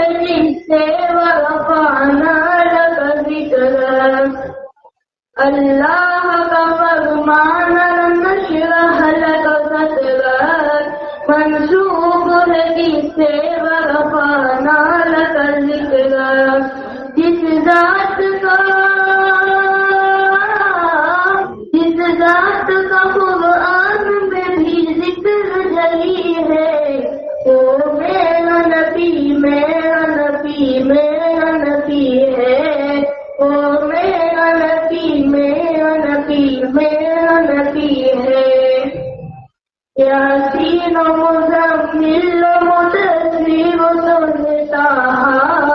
ہے جس سے ورفعنا لک ذکرک، اللہ کا فرمان نشرح لک صدرک منسوب ہے جس سے ورفعنا لک ذکرک، جس ذات کا قرآن میں بھی ذکر جلی ہے، وہ میرا نبی میرا نبی میرا نبی ہے، وہ میرا نبی میرا نبی میرا نبی ہے۔ یاسین و مزمل و مدثر و طہٰ،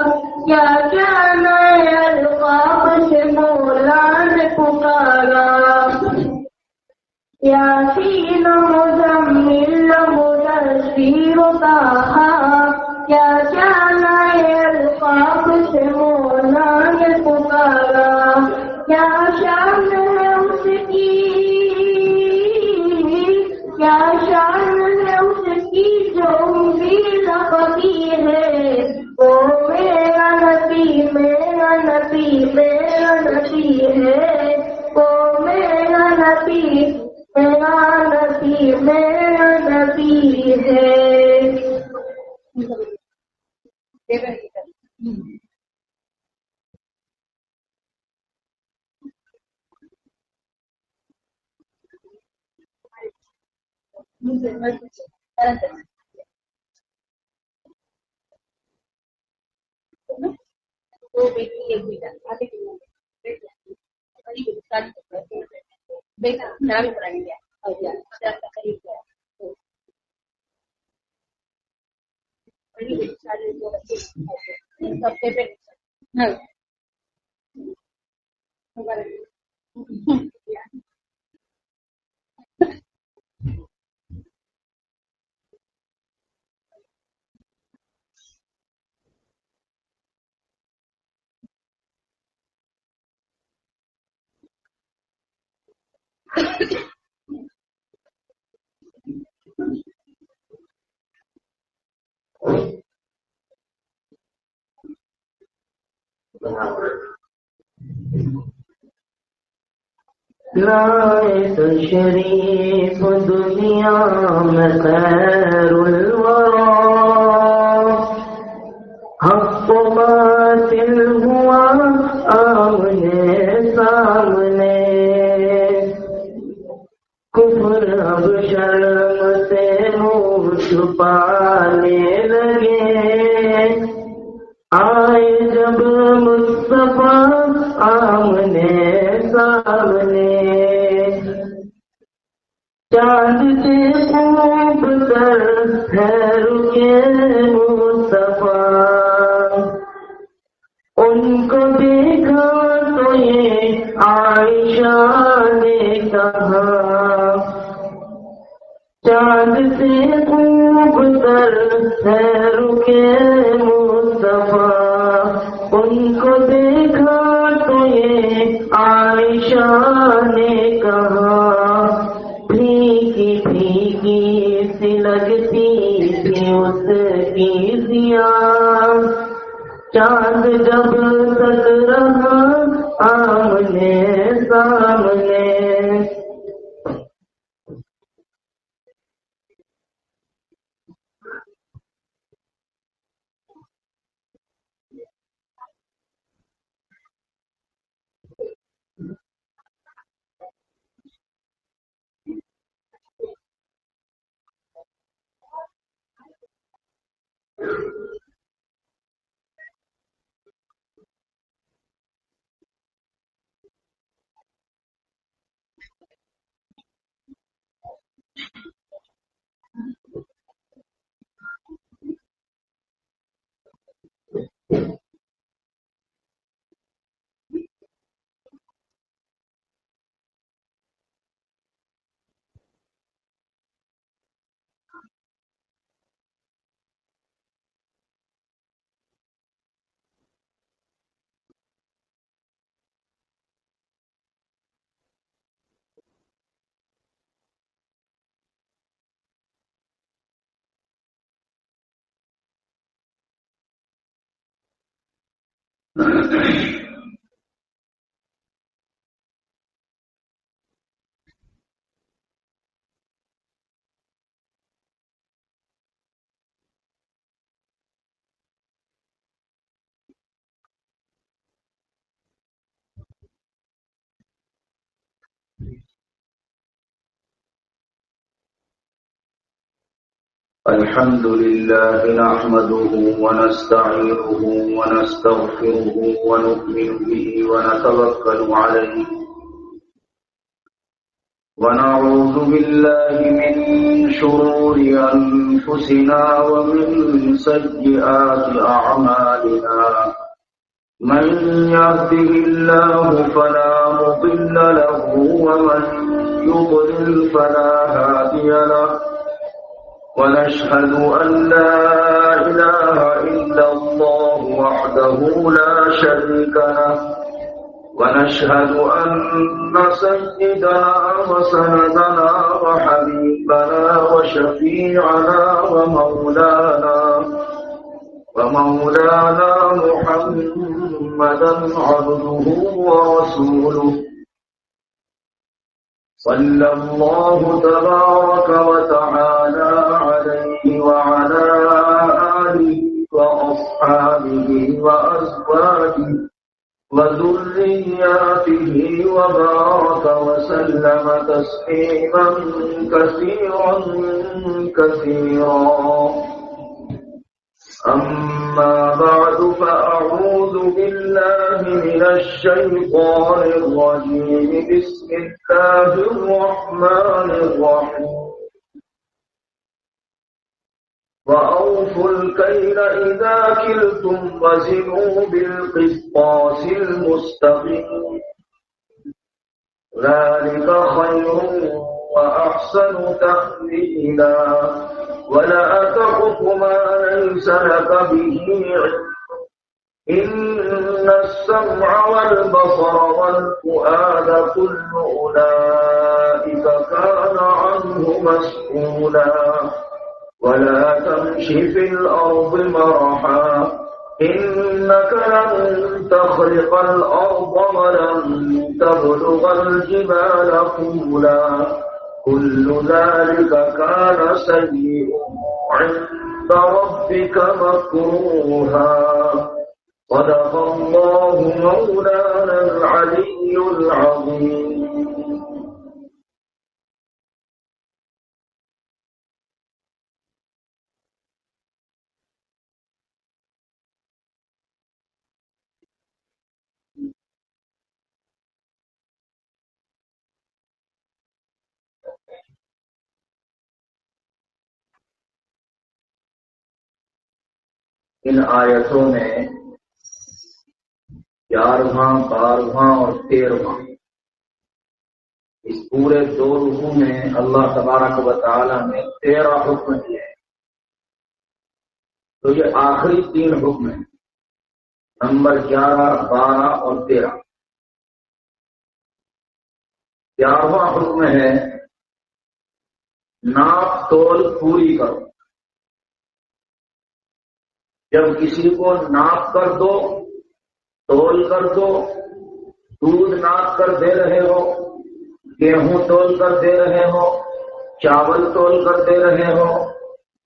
کیا کیا نئے القاب سے مولا نے پکارا، یاسین و مزمل و مدثر و طہٰ، کیا کیا نئے القاب سے مولا نے پکارا، کیا شان ہے اس کی، کیا شان ہے اس کی جو بھی لقبی ہے، وہ میرا نبی میرا نبی میرا نبی ہے، وہ میرا نبی میرا نبی میرا نبی ہے۔ دو بیٹی ایک بیٹا آگے بیٹا نام پڑھائیں گے لائے تشریف دنیا میں خیر الورا، حق و باطل ہوا آمنے سامنے، کفر اب شرم سے منہ چھپانے لگے، آئے جب مصطفیٰ آمنے سامنے، چاند سے خوب تر ہے رکے مصطفیٰ، ان کو دیکھا تو یہ عائشہ نے کہا، چاند سے خوب تر ہے رکے مصطفیٰ، ان کو دیکھا تو یہ عائشہ نے کہا، بھیگی بھیگی سی لگتی تھی اس کی ضیاء، چاند جب تک رہا آمنے سامنے، الحمد لله نحمده ونستعينه ونستغفره ونؤمن به ونتوكل عليه ونعوذ بالله من شرور أنفسنا ومن سيئات أعمالنا من يهده الله فلا مضل له ومن يضلل فلا هادي له ونشهد أن لا إله إلا الله وحده لا شريك له ونشهد أن سيدنا وسندنا وحبيبنا وشفيعنا ومولانا محمدا عبده ورسوله صلى الله تبارك وتعالى عليه وعلى آله وأصحابه وأزواجه وذرياته وبارك وسلم تسليما كثيرا كثيرا. أما بعد فأعوذ بالله من الشيطان الرجيم. بسم الله الرحمن الرحيم. وأوفوا الكيل إذا كلتم وزنوا بالقسطاس المستقيم ذلك خير وأحسن تأويلا. ولا تقف ما ليس لك به علم إن السمع والبصر والفؤاد كل أولئك كان عنه مسؤولا. ولا تمش في الأرض مرحا إنك لن تخرق الأرض ولن تبلغ الجبال طولا. كل ذلك كان سيئا عند ربك مكروها. صدق الله مولانا العلي العظيم. ان آیتوں میں 11واں 12واں اور 13واں اس پورے 2 رکوع میں اللہ تبارک و تعالی نے 13 حکم دیے ہیں. تو یہ آخری 3 حکم ہیں، نمبر 11 12 اور 13. 11واں حکم ہے ناپ تول پوری کرو. جب کسی کو ناپ کر دو، تول کر دو، دودھ ناپ کر دے رہے ہو، گیہوں تول کر دے رہے ہو، چاول تول کر دے رہے ہو،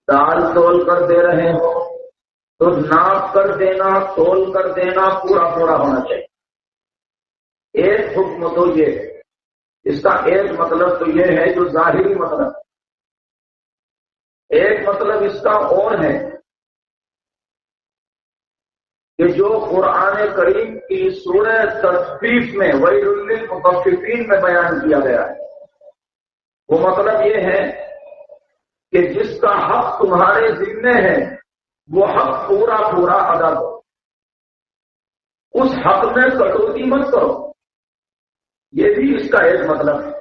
دال تول کر دے رہے ہو، تو ناپ کر دینا، تول کر دینا پورا پورا ہونا چاہیے. ایک حکم تو یہ ہے، اس کا ایک مطلب تو یہ ہے جو ظاہری مطلب. ایک مطلب اس کا اور ہے کہ جو قرآن کریم کی سورہ تطفیف میں ویل للمطففین میں بیان کیا گیا ہے، وہ مطلب یہ ہے کہ جس کا حق تمہارے ذمے ہے وہ حق پورا پورا ادا کرو، اس حق میں کٹوتی مت کرو. یہ بھی اس کا ایک مطلب ہے.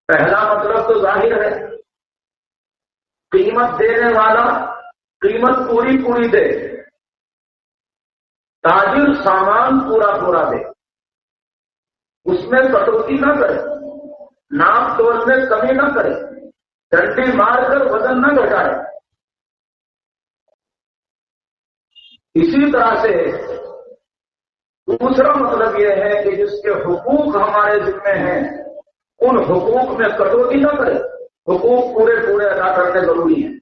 پہلا مطلب تو ظاہر ہے، قیمت دینے والا قیمت پوری پوری دے، تاجر سامان پورا پورا دے، اس میں کٹوتی نہ کرے، ناپ تول میں کمی نہ کرے، ڈنڈی مار کر وزن نہ گھٹائے. اسی طرح سے دوسرا مطلب یہ ہے کہ جس کے حقوق ہمارے ذمے ہیں ان حقوق میں کٹوتی نہ کرے، حقوق پورے پورے ادا کرنے ضروری ہیں۔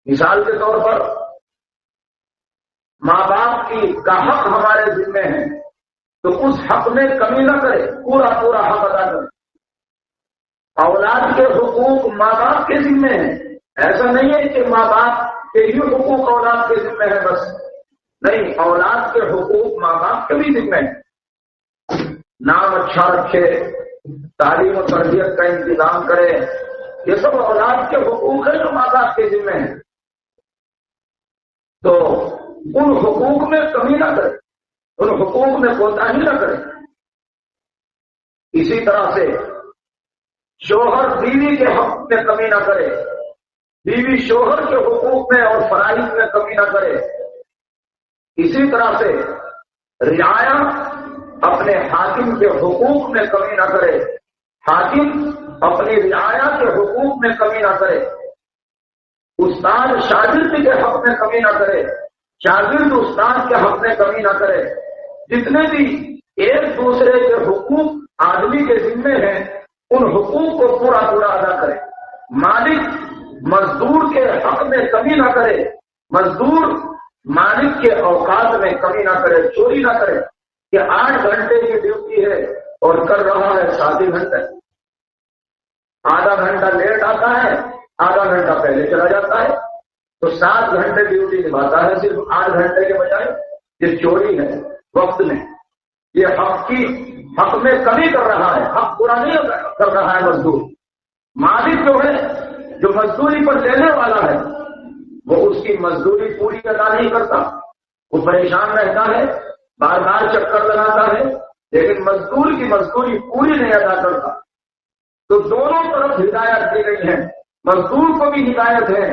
مثال کے طور پر ماں باپ کا حق ہمارے ذمے ہے تو اس حق میں کمی نہ کرے، پورا پورا حق ادا کرے۔ اولاد کے حقوق ماں باپ کے ذمے ہیں، ایسا نہیں ہے کہ ماں باپ کے ہی حقوق اولاد کے ذمے ہے بس، نہیں، اولاد کے حقوق ماں باپ کے بھی ذمے ہیں۔ نام اچھا رکھے، تعلیم و تربیت کا انتظام کرے، یہ سب اولاد کے حقوق ہیں جو ماں باپ کے ذمے ہیں، تو ان حقوق میں کمی نہ کرے، ان حقوق میں کوتاہی نہ کرے۔ اسی طرح سے شوہر بیوی کے حق میں کمی نہ کرے، بیوی شوہر کے حقوق میں اور فرائض میں کمی نہ کرے۔ اسی طرح سے رعایا اپنے حاکم کے حقوق میں کمی نہ کرے، حاکم اپنی رعایا کے حقوق میں کمی نہ کرے۔ استاد شاگرد کے حق میں کمی نہ کرے، شاگرد استاد کے حق میں کمی نہ کرے۔ جتنے بھی ایک دوسرے کے حقوق آدمی کے ذمے ہیں ان حقوق کو پورا پورا ادا کرے۔ مالک مزدور کے حق میں کمی نہ کرے، مزدور مالک کے اوقات میں کمی نہ کرے، چوری نہ کرے کہ 8 گھنٹے کی ڈیوٹی ہے اور کر رہا ہے 7 گھنٹے، آدھا گھنٹہ لیٹ آتا ہے، آدھا گھنٹہ پہلے چلا جاتا ہے، تو 7 گھنٹے ڈیوٹی نبھاتا ہے صرف 8 گھنٹے کے بجائے۔ یہ چوری ہے وقت میں، یہ حق میں کمی کر رہا ہے، حق پورا نہیں کر رہا ہے مزدور۔ مالک جو ہے، جو مزدوری پر دینے والا ہے، وہ اس کی مزدوری پوری ادا نہیں کرتا، وہ پریشان رہتا ہے، بار بار چکر لگاتا ہے، لیکن مزدور کی مزدوری پوری نہیں ادا کرتا۔ تو دونوں طرف ہدایت دی گئی ہے، مزدور کو بھی ہدایت ہے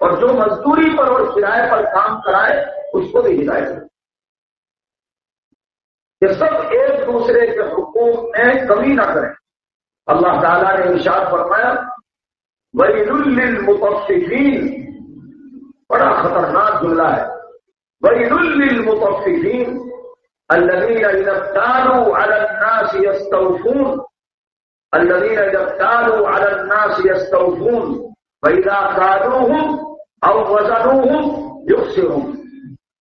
اور جو مزدوری پر اور کرائے پر کام کرائے اس کو بھی ہدایت ہے۔ یہ سب ایک دوسرے کے حقوق میں کمی نہ کریں۔ اللہ تعالیٰ نے ارشاد فرمایا وَيْلٌ لِّلْمُطَفِّفِينَ، بڑا خطرناک جملہ ہے، وَيْلٌ لِّلْمُطَفِّفِينَ الَّذِينَ إِذَا اكْتَالُوا عَلَى النَّاسِ يَسْتَوْفُونَ الَّذِينَ إِذَا اكْتَالُوا عَلَى النَّاسِ يَسْتَوْفُونَ وَإِذَا كَالُوهُمْ أَوْ وَزَنُوهُمْ يُخْسِرُونَ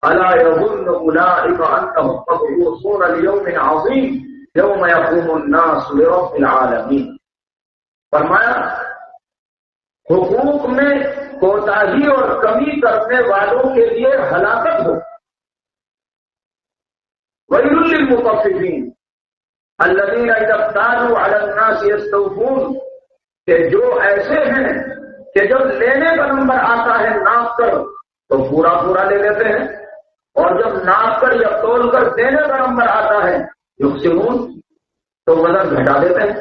أَلَا يَظُنُّ أُولَٰئِكَ أَنَّهُمْ مَبْعُوثُونَ لِيَوْمٍ عَظِيمٍ يَوْمَ يَقُومُ النَّاسُ لِرَبِّ الْعَالَمِينَ۔ فرمایا حقوق میں کوتاہی اور کمی کرنے والوں کے لیے ہلاکت ہو۔ وَيْلٌ لِّلْمُطَفِّفِينَ الَّذِينَ إِذَا اكْتَالُوا عَلَى النَّاسِ يَسْتَوْفُونَ، کہ جو ایسے ہیں کہ جب لینے کا نمبر آتا ہے ناپ کر تو پورا پورا لے لیتے ہیں، اور جب ناپ کر یا تول کر دینے کا نمبر آتا ہے یخسرون تو وزن گھٹا دیتے ہیں۔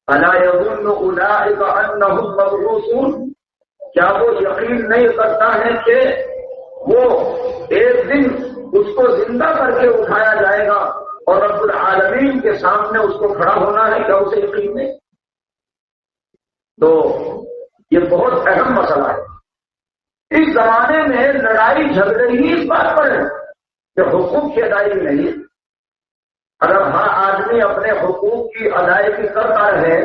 الا یظن اولئک انہم مبعوثون، کیا وہ یقین نہیں کرتا ہے کہ وہ ایک دن اس کو زندہ کر کے اٹھایا جائے گا اور رب العالمین کے سامنے اس کو کھڑا ہونا ہے، کیا اسے یقین نہیں؟ تو یہ بہت اہم مسئلہ ہے۔ اس زمانے میں لڑائی جھگڑے ہی اس بات پر ہے کہ حقوق کی ادائیگی نہیں۔ اگر ہر آدمی اپنے حقوق کی ادائیگی کرتا رہے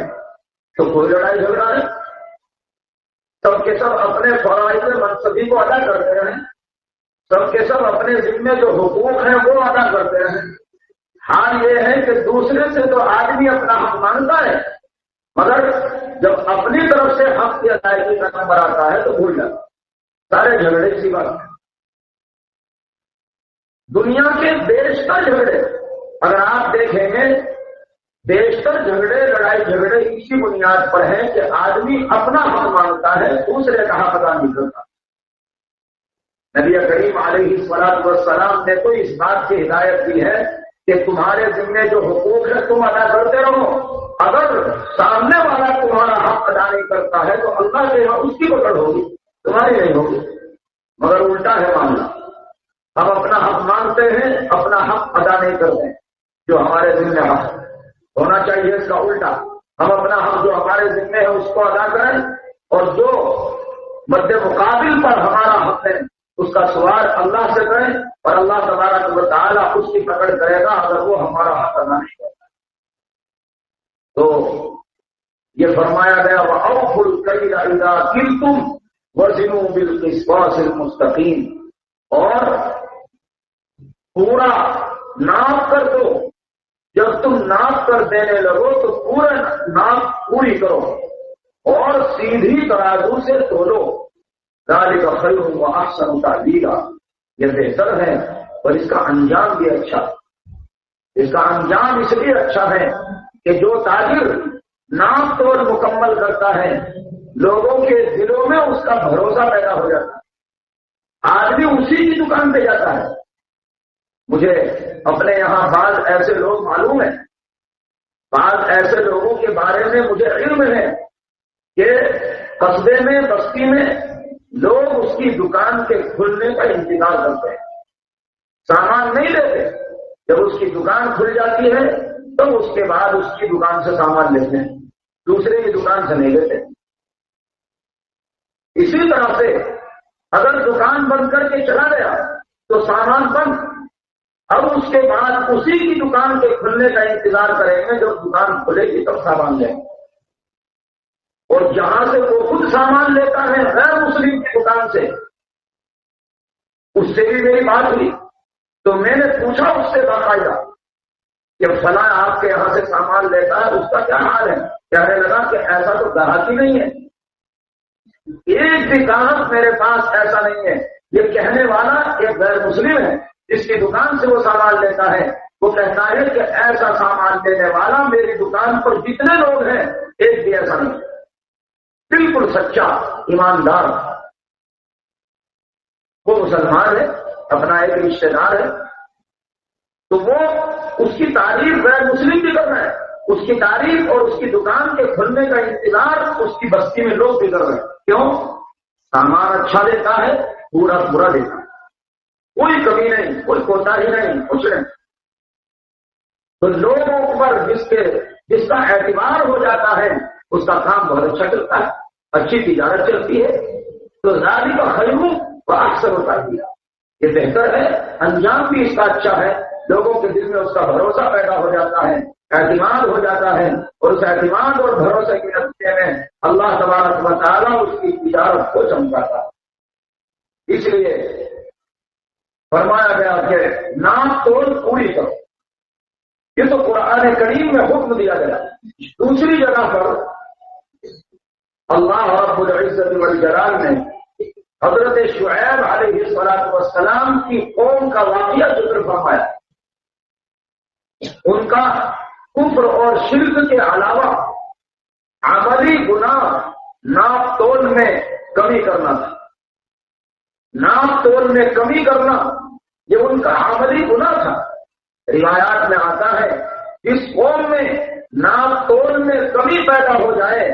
تو کوئی لڑائی جھگڑا نہیں، سب کے سب اپنے فرائض منصبی کو ادا کرتے رہیں، سب کے سب اپنے ذمے جو حقوق ہیں وہ ادا کرتے رہیں۔ حال یہ ہے کہ دوسرے سے تو آدمی اپنا حق مانگتا ہے، مگر جب اپنی طرف سے حق کی ادائیگی کا نمبر آتا ہے تو بھول جاتا، سارے جھگڑے اسی بات ہیں۔ دنیا کے بیشتر جھگڑے اگر آپ دیکھیں گے، بیشتر جھگڑے لڑائی جھگڑے اسی بنیاد پر ہیں کہ آدمی اپنا حق مانگتا ہے، دوسرے کا حق ادا نہیں کرتا۔ نبی کریم علیہ الصلوۃ والسلام نے تو اس بات کی ہدایت دی ہے کہ تمہارے ذمے جو حقوق ہے تم ادا کرتے رہو، اگر سامنے والا تمہارا حق ادا نہیں کرتا ہے تو اللہ کے یہاں اس کی پکڑ ہوگی، تمہاری نہیں ہوگی۔ مگر الٹا ہے معاملہ، ہم اپنا حق مانگتے ہیں، اپنا حق ادا نہیں کرتے جو ہمارے ذمے حق ہونا چاہیے، اس کا الٹا ہم اپنا حق جو ہمارے ذمے ہے اس کو ادا کریں، اور جو مد مقابل پر ہمارا حق ہے اس کا سوال اللہ سے کریں اور اللہ تبارک و تعالیٰ اس کی پکڑ کرے گا اگر وہ ہمارا حق ادا نہیں کرتا. تو یہ فرمایا گیا وَأَوْفُوا الْكَيْلَ إِذَا كِلْتُمْ وَزِنُوا بِالْقِسْطَاسِ الْمُسْتَقِيمِ، اور پورا ناپ کر دو. جب تم ناپ کر دینے لگو تو پورا ناپ پوری کرو اور سیدھی ترازو سے تولو. ذَلِكَ خَيْرٌ وَأَحْسَنُ تَعْوِيلًا، یہ بہتر ہے اور اس کا انجام بھی اچھا. اس کا انجام اس لیے اچھا ہے کہ جو تاجر ناپ تول مکمل کرتا ہے لوگوں کے دلوں میں اس کا بھروسہ پیدا ہو جاتا ہے. آدمی اسی کی دکان پہ جاتا ہے. مجھے اپنے یہاں بعض ایسے لوگ معلوم ہیں، بعض ایسے لوگوں کے بارے میں مجھے علم ہے کہ قصبے میں بستی میں لوگ اس کی دکان کے کھلنے کا انتظار کرتے ہیں، سامان نہیں لیتے. جب اس کی دکان کھل جاتی ہے تو اس کے بعد اس کی دکان سے سامان لیتے ہیں، دوسرے کی دکان سے نہیں لیتے. اسی طرح سے اگر دکان بند کر کے چلا گیا تو سامان بند. اب اس کے بعد اسی کی دکان کے کھلنے کا انتظار کریں گے، جب دکان کھلے گی تب سامان لیں. اور جہاں سے وہ خود سامان لیتا ہے غیر مسلم کی دکان سے، اس سے بھی میری بات ہوئی تو میں نے پوچھا اس سے باقاعدہ کہ فلاں آپ کے یہاں سے سامان لیتا ہے اس کا کیا حال ہے. کہنے لگا کہ ایسا تو گاہکی نہیں ہے، ایک بھی گاہک میرے پاس ایسا نہیں ہے. یہ کہنے والا ایک غیر مسلم ہے جس کی دکان سے وہ سامان لیتا ہے. وہ کہتا ہے کہ ایسا سامان لینے والا میری دکان پر جتنے لوگ ہیں ایک بھی ایسا نہیں. بالکل سچا ایماندار. وہ مسلمان ہے، اپنا ایک رشتے دار ہے، تو وہ اس کی تعریف غیر مسلم بھی کر رہے ہیں. اس کی تعریف اور اس کی دکان کے کھلنے کا انتظار اس کی بستی میں لوگ بھی کر رہے ہیں. کیوں؟ سامان اچھا دیتا ہے، پورا پورا دیتا ہے، کوئی کمی نہیں، کوئی کوتاہی نہیں، کچھ نہیں. تو لوگوں پر جس کا اعتبار ہو جاتا ہے اس کا کام بہت اچھا چلتا ہے، اچھی تجارت چلتی ہے. تو ذالک خیر واحسن تأویلا، یہ بہتر ہے، انجام بھی اس کا اچھا ہے. لوگوں کے دل میں اس کا بھروسہ پیدا ہو جاتا ہے، اعتماد ہو جاتا ہے، اور اس اعتماد اور بھروسے کے نتیجے میں اللہ تبارک و تعالیٰ اس کی تجارت کو چمکاتا ہے. اس لیے فرمایا گیا کہ ناپ تول پوری کرو. یہ تو قرآن کریم میں حکم دیا گیا. دوسری جگہ پر اللہ رب العزت والجلال نے حضرت شعیب علیہ السلام کی قوم کا واقعہ ذکر فرمایا. ان کا کفر اور شرک کے علاوہ عملی گناہ ناپ تول میں کمی کرنا تھا. ناپ تول میں کمی کرنا یہ ان کا عملی گناہ تھا. روایات میں آتا ہے اس قوم میں ناپ تول میں کمی پیدا ہو جائے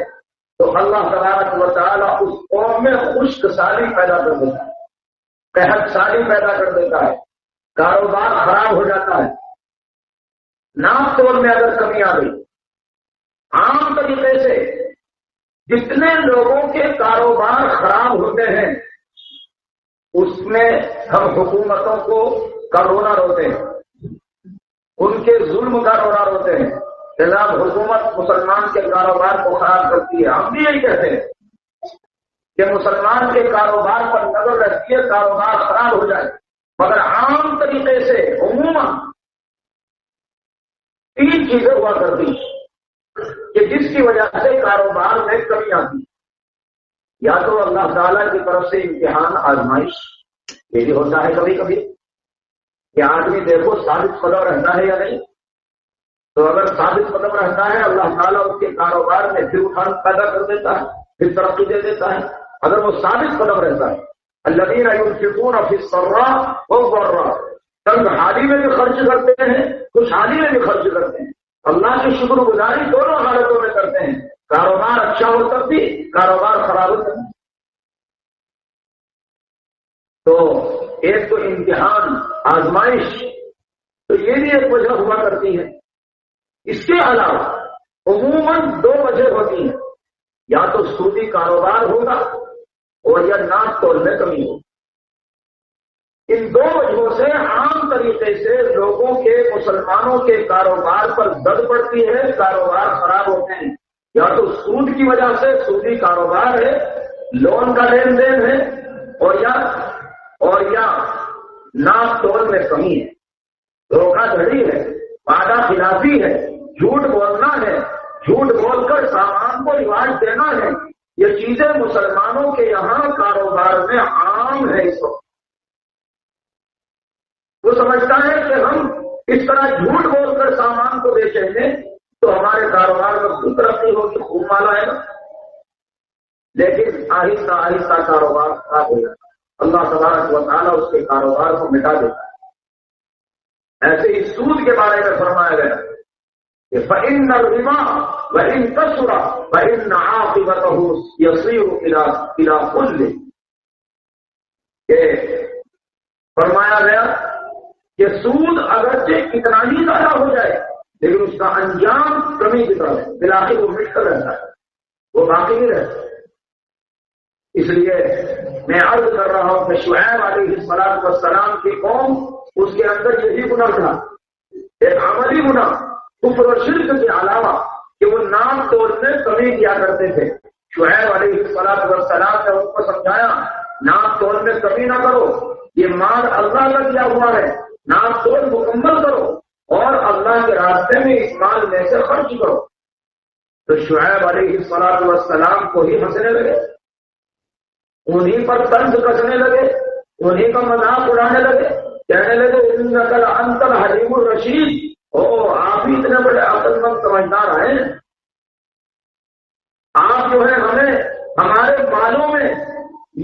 تو اللہ تبارک و تعالیٰ اس قوم میں خشک سالی پیدا کر دیتا ہے، قحط سالی پیدا کر دیتا ہے، کاروبار خراب ہو جاتا ہے. ناپ تول میں اگر کمی آ گئی، عام طریقے سے جتنے لوگوں کے کاروبار خراب ہوتے ہیں اس میں ہم حکومتوں کو کا رونا روتے ہیں، ان کے ظلم کا رونا روتے ہیں. جناب حکومت مسلمان کے کاروبار کو خراب کرتی ہے. ہم بھی یہی کہتے ہیں کہ مسلمان کے کاروبار پر نظر رکھتی ہے، کاروبار خراب ہو جائے. مگر عام طریقے سے عموماً تین چیزیں ہوا کرتی کہ جس کی وجہ سے کاروبار میں کمی آتی. یا تو اللہ تعالیٰ کی طرف سے امتحان، آزمائش، یہ بھی ہوتا ہے کبھی کبھی کہ آدمی دیکھو ثابت قدم رہتا ہے یا نہیں. تو اگر ثابت قدم رہتا ہے اللہ تعالیٰ اس کے کاروبار میں پھر اٹھان پیدا کر دیتا ہے، پھر ترقی دے دیتا ہے. اگر وہ ثابت قدم رہتا ہے الذین ينفقون فی السراء والضراء، تنگ حالی میں بھی خرچ کرتے ہیں، خوشحالی میں بھی خرچ کرتے ہیں، اللہ کی شکر گزاری دونوں حالتوں میں کرتے ہیں. کاروبار اچھا ہو تب بھی، کاروبار خراب ہو تب بھی. تو ایک تو امتحان، آزمائش، تو یہ بھی ایک وجہ ہوا کرتی ہے. اس کے علاوہ عموماً دو وجہ ہوتی ہیں، یا تو سودی کاروبار ہوگا اور یا ناپ تول میں کمی ہوگی. ان دو وجہوں سے عام طریقے سے لوگوں کے مسلمانوں کے کاروبار پر زد پڑتی ہے، کاروبار خراب ہوتے ہیں. یا تو سود کی وجہ سے، سودی کاروبار ہے، لون کا لین دین ہے، اور یا ناپ تول میں کمی ہے، دھوکہ دھڑی ہے، وعدہ خلافی ہے، جھوٹ بولنا ہے، جھوٹ بول کر سامان کو رواج دینا ہے. یہ چیزیں مسلمانوں کے یہاں کاروبار میں عام ہے. اس وقت وہ سمجھتا ہے کہ ہم اس طرح جھوٹ بول کر سامان کو بیچیں گے تو ہمارے کاروبار میں خوب ترقی ہوگی، خوب مال آئے گا. لیکن آہستہ آہستہ کاروبار خراب ہو جاتا ہے. اللہ تبارک و تعالیٰ اس کے کاروبار کو مٹا دیتا ہے. ایسے ہی سود کے بارے میں فرمایا گیا کہ فَإِنَّ الرِّبَا وَإِن كَثُرَ فَإِنَّ عَاقِبَتَهُ يَصِيرُ إِلَى كُلِّ. کہ فرمایا گیا کہ سود اگرچہ کتنا ہی زیادہ ہو جائے لیکن اس کا انجام کمی کی طرح ہے، بالآخر وہ مٹ کر رہتا ہے، وہ باقی نہیں رہتا. اس لیے میں عرض کر رہا ہوں کہ شعیب علیہ السلام کی قوم، اس کے اندر یہی گناہ تھا، ایک عملی گناہ، کفر و شرک کے علاوہ کہ وہ نام تول میں کمی کیا کرتے تھے. شعیب علیہ السلام نے ان کو سمجھایا نام تول میں کمی نہ کرو، یہ مال اللہ کا دیا ہوا ہے، نام تول مکمل کرو اور اللہ کے راستے میں اس مال میں سے خرچ کرو. تو شعیب علیہ السلام کو ہی ہنسنے لگے، انہیں پر طنز کسنے لگے، انہیں کا مذاق اڑانے لگے، کہنے لگے انک لانت الحلیم الرشید، آپ ہی اتنے بڑے عقل مند سمجھدار ہیں، آپ جو ہے ہمیں ہمارے مالوں میں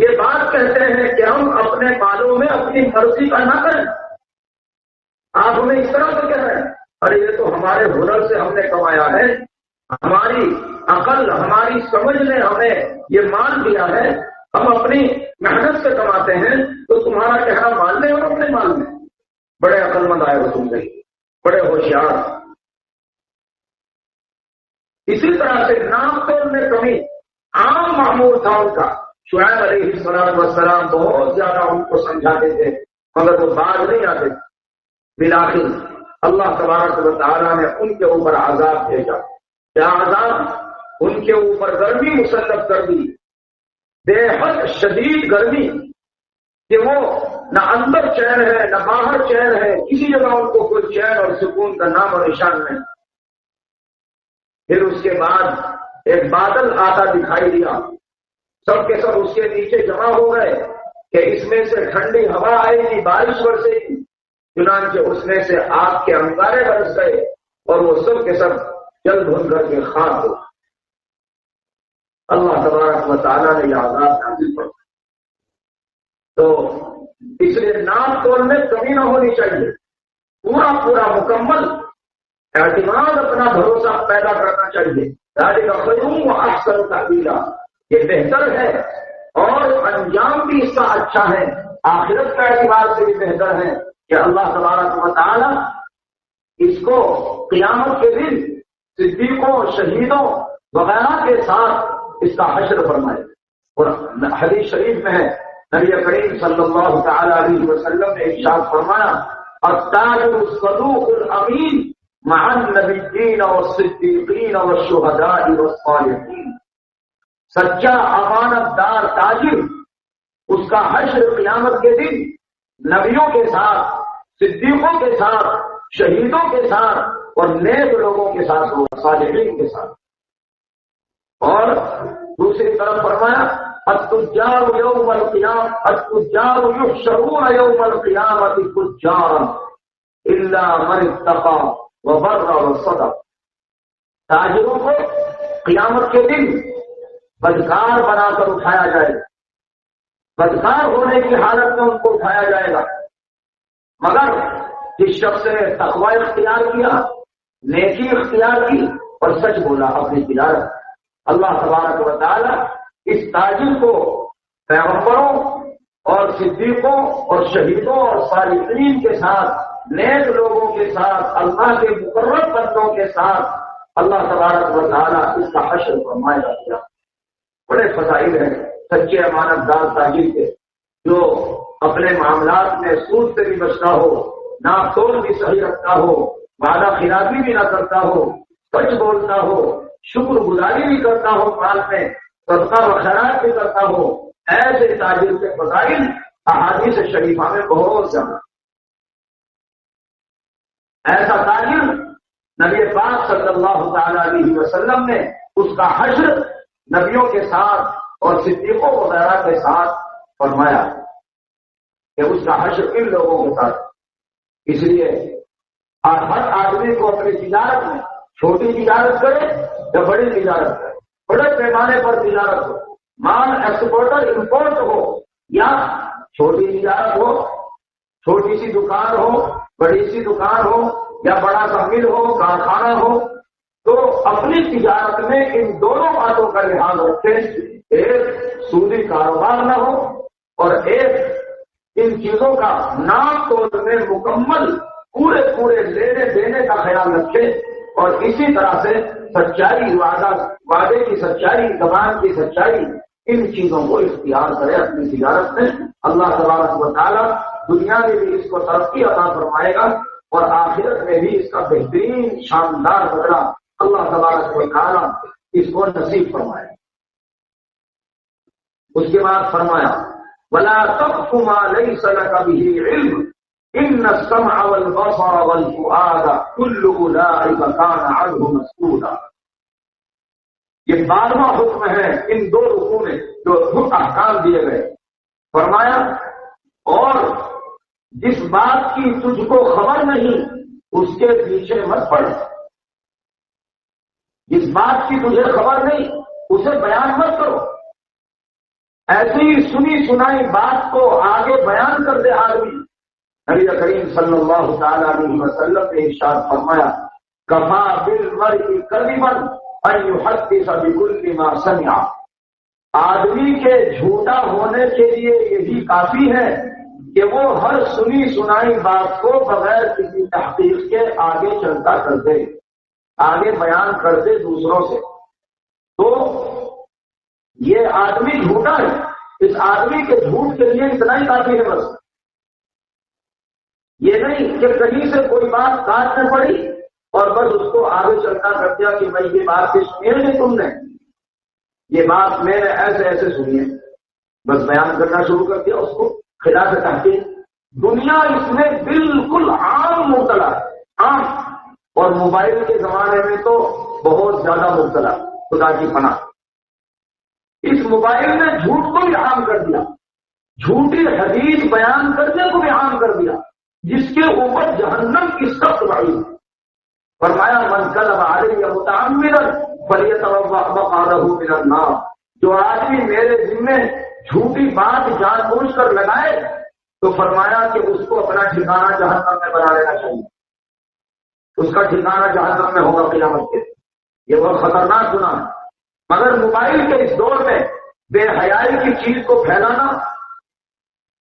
یہ بات کہتے ہیں کہ ہم اپنے مالوں میں اپنی مرضی کا نہ کریں. آپ ہمیں اس طرح سے کہہ رہے ہیں، ارے یہ تو ہمارے ہنر سے ہم نے کمایا ہے، ہماری عقل ہماری سمجھ نے ہمیں یہ مان دیا ہے، ہم اپنی محنت سے کماتے ہیں، تو تمہارا کہنا مان لیں اور اپنے مان لیں. بڑے عقل مند آئے ہو تم سے، بڑے ہوشیار. اسی طرح سے نام تول میں کمی عام معمول تھا ان کا. شعیب علیہ السلام بہت زیادہ ان کو سمجھاتے تھے مگر وہ باز نہیں آتے. بالآخر اللہ تبارک و تعالیٰ نے ان کے اوپر عذاب بھیجا. کیا عذاب؟ ان کے اوپر گرمی مسلط کر دی، بے حد شدید گرمی کہ وہ نہ اندر چین ہے نہ باہر چین ہے، کسی جگہ ان کو کوئی چین اور سکون کا نام اور نشان نہیں. پھر اس کے بعد ایک بادل آتا دکھائی دیا، سب کے سب اس کے نیچے جمع ہو گئے کہ اس میں سے ٹھنڈی ہوا آئے گی، بارش برسے گی. چنانچہ اس میں سے آگ کے انگارے برس گئے اور وہ سب کے سب جل بھن کر کے خاک ہو. اللہ تبارک و تعالیٰ نے یہ عذاب نازل کر. تو اس لیے نام تول میں کمی نہ ہونی چاہیے، پورا مکمل اعتماد، اپنا بھروسہ پیدا کرنا چاہیے. ذالک خیر و احسن تأویلا، یہ بہتر ہے اور انجام بھی اس کا اچھا ہے، آخرت کا اعتبار سے بھی بہتر ہے کہ اللہ تبارک و تعالیٰ اس کو قیامت کے دن صدیقوں، شہیدوں وغیرہ کے ساتھ اس کا حشر فرمائے. اور حدیث شریف میں ہے نبی کریم صلی اللہ تعالی علیہ وسلم نے ارشاد فرمایا التاجر الصدوق الامین مع النبیین والصدیقین والشہداء والصالحین. سچا امانت دار تاجر، اس کا حشر قیامت کے دن نبیوں کے ساتھ، صدیقوں کے ساتھ، شہیدوں کے ساتھ اور نیک لوگوں کے ساتھ ہوگا، صالحین کے ساتھ. اور دوسری طرف فرمایا التجار یوم القیامة التجار یحشرون یوم القیامة فجارا الا من اتقى وبر وصدق. تاجروں کو قیامت کے دن بدکار بنا کر اٹھایا جائے گا، بدکار ہونے کی حالت میں ان کو اٹھایا جائے گا، مگر جس شخص نے تقوی اختیار کیا، نیکی اختیار کی اور سچ بولا اپنی تجارت. اللہ تبارک و تعالی اس تاجر کو پیغمبروں اور صدیقوں اور شہیدوں اور صالحین کے ساتھ، نیک لوگوں کے ساتھ، اللہ کے مقرب بندوں کے ساتھ اللہ تبارک و تعالی اس کا حشر فرمائے گا. بڑے فضائل ہیں سچے امانت دار تاجر کے، جو اپنے معاملات میں سود سے بھی بچتا ہو، ناپ تول بھی صحیح رکھتا ہو، وعدہ خلافی بھی نہ کرتا ہو، سچ بولتا ہو، شکر گزاری بھی کرتا ہو، مال میں صدقہ و خیرات بھی کرتا ہو، ایسے تاجر کے فضائل احادیث شریفہ میں بہت زیادہ. ایسا تاجر نبی پاک صلی اللہ تعالی علیہ وسلم نے اس کا حشر نبیوں کے ساتھ اور صدیقوں وغیرہ کے ساتھ فرمایا کہ اس کا حشر ان لوگوں کے ساتھ. اس لیے ہر آدمی کو اپنی تجارت میں چھوٹی تجارت کرے یا بڑی تجارت کرے، بڑے پیمانے پر تجارت ہو، مال ایکسپورٹر امپورٹ ہو یا چھوٹی تجارت ہو، چھوٹی سی دکان ہو، بڑی سی دکان ہو یا بڑا سا مل ہو، کارخانہ ہو، تو اپنی تجارت میں ان دونوں باتوں کا لحاظ رکھے. ایک سودی کاروبار نہ ہو اور ایک ان چیزوں کا ناپ تول میں مکمل پورے لینے دینے کا خیال رکھے. اور اسی طرح سے سچائی، وعدے کی سچائی، زبان کی سچائی، ان چیزوں کو اختیار کرے اپنی تجارت میں. اللہ تبارک و تعالی دنیا میں بھی اس کو ترقی عطا فرمائے گا اور آخرت میں بھی اس کا بہترین شاندار بدلہ اللہ تبارک و تعالی اس کو نصیب فرمائے. اس کے بعد فرمایا وَلَا تَقْفُ مَا لَيْسَ لَكَ بِهِ عِلْمٌ إِنَّ السَّمْعَ وَالْبَصَرَ وَالْفُؤَادَ كُلُّ أُولَٰئِكَ كَانَ عَنْهُ مسؤولا. یہ 12واں حکم ہے ان دو رکوع میں جو احکام دیے گئے. فرمایا اور جس بات کی تجھ کو خبر نہیں اس کے پیچھے مت پڑ. جس بات کی تجھے خبر نہیں اسے بیان مت کرو. ایسی سنی سنائی بات کو آگے بیان کر دے آدمی. نبی کریم صلی اللہ تعالی علیہ وسلم نے ارشاد فرمایا کفا بالمرء کذبا ان يحدث بكل ما سمع. آدمی کے جھوٹا ہونے کے لیے یہی کافی ہے کہ وہ ہر سنی سنائی بات کو بغیر کسی تحقیق کے آگے چلتا کر دے، آگے بیان کر دے دوسروں سے. تو یہ آدمی جھوٹا ہے، اس آدمی کے جھوٹ کے لیے اتنا ہی کافی ہے. بس یہ نہیں کہ کہیں سے کوئی بات کاٹ میں پڑی اور بس اس کو آگے چلتا کر دیا کہ بھائی یہ بات سنی ہے تم نے، یہ بات میں نے ایسے ایسے سنی ہے، بس بیان کرنا شروع کر دیا اس کو خلاف تحقیق. دنیا اس میں بالکل عام مبتلا ہے، عام. اور موبائل کے زمانے میں تو بہت زیادہ مبتلا، خدا کی پناہ. اس موبائل نے جھوٹ کو بھی عام کر دیا، جھوٹی حدیث بیان کرنے کو بھی عام کر دیا، جس کے اوپر جہنم کی سخت وعید ہے. فرمایا من کذب علی متعمدا فلیتبوأ مقعدہ من النار. جو آدمی میرے ذمے جھوٹی بات جان بوجھ کر لگائے تو فرمایا کہ اس کو اپنا ٹھکانہ جہنم میں بنا لینا چاہیے. اس کا ٹھکانہ جہنم میں ہوگا قیامت کے. یہ بہت خطرناک گناہ ہے. مگر موبائل کے اس دور میں بے حیائی کی چیز کو پھیلانا،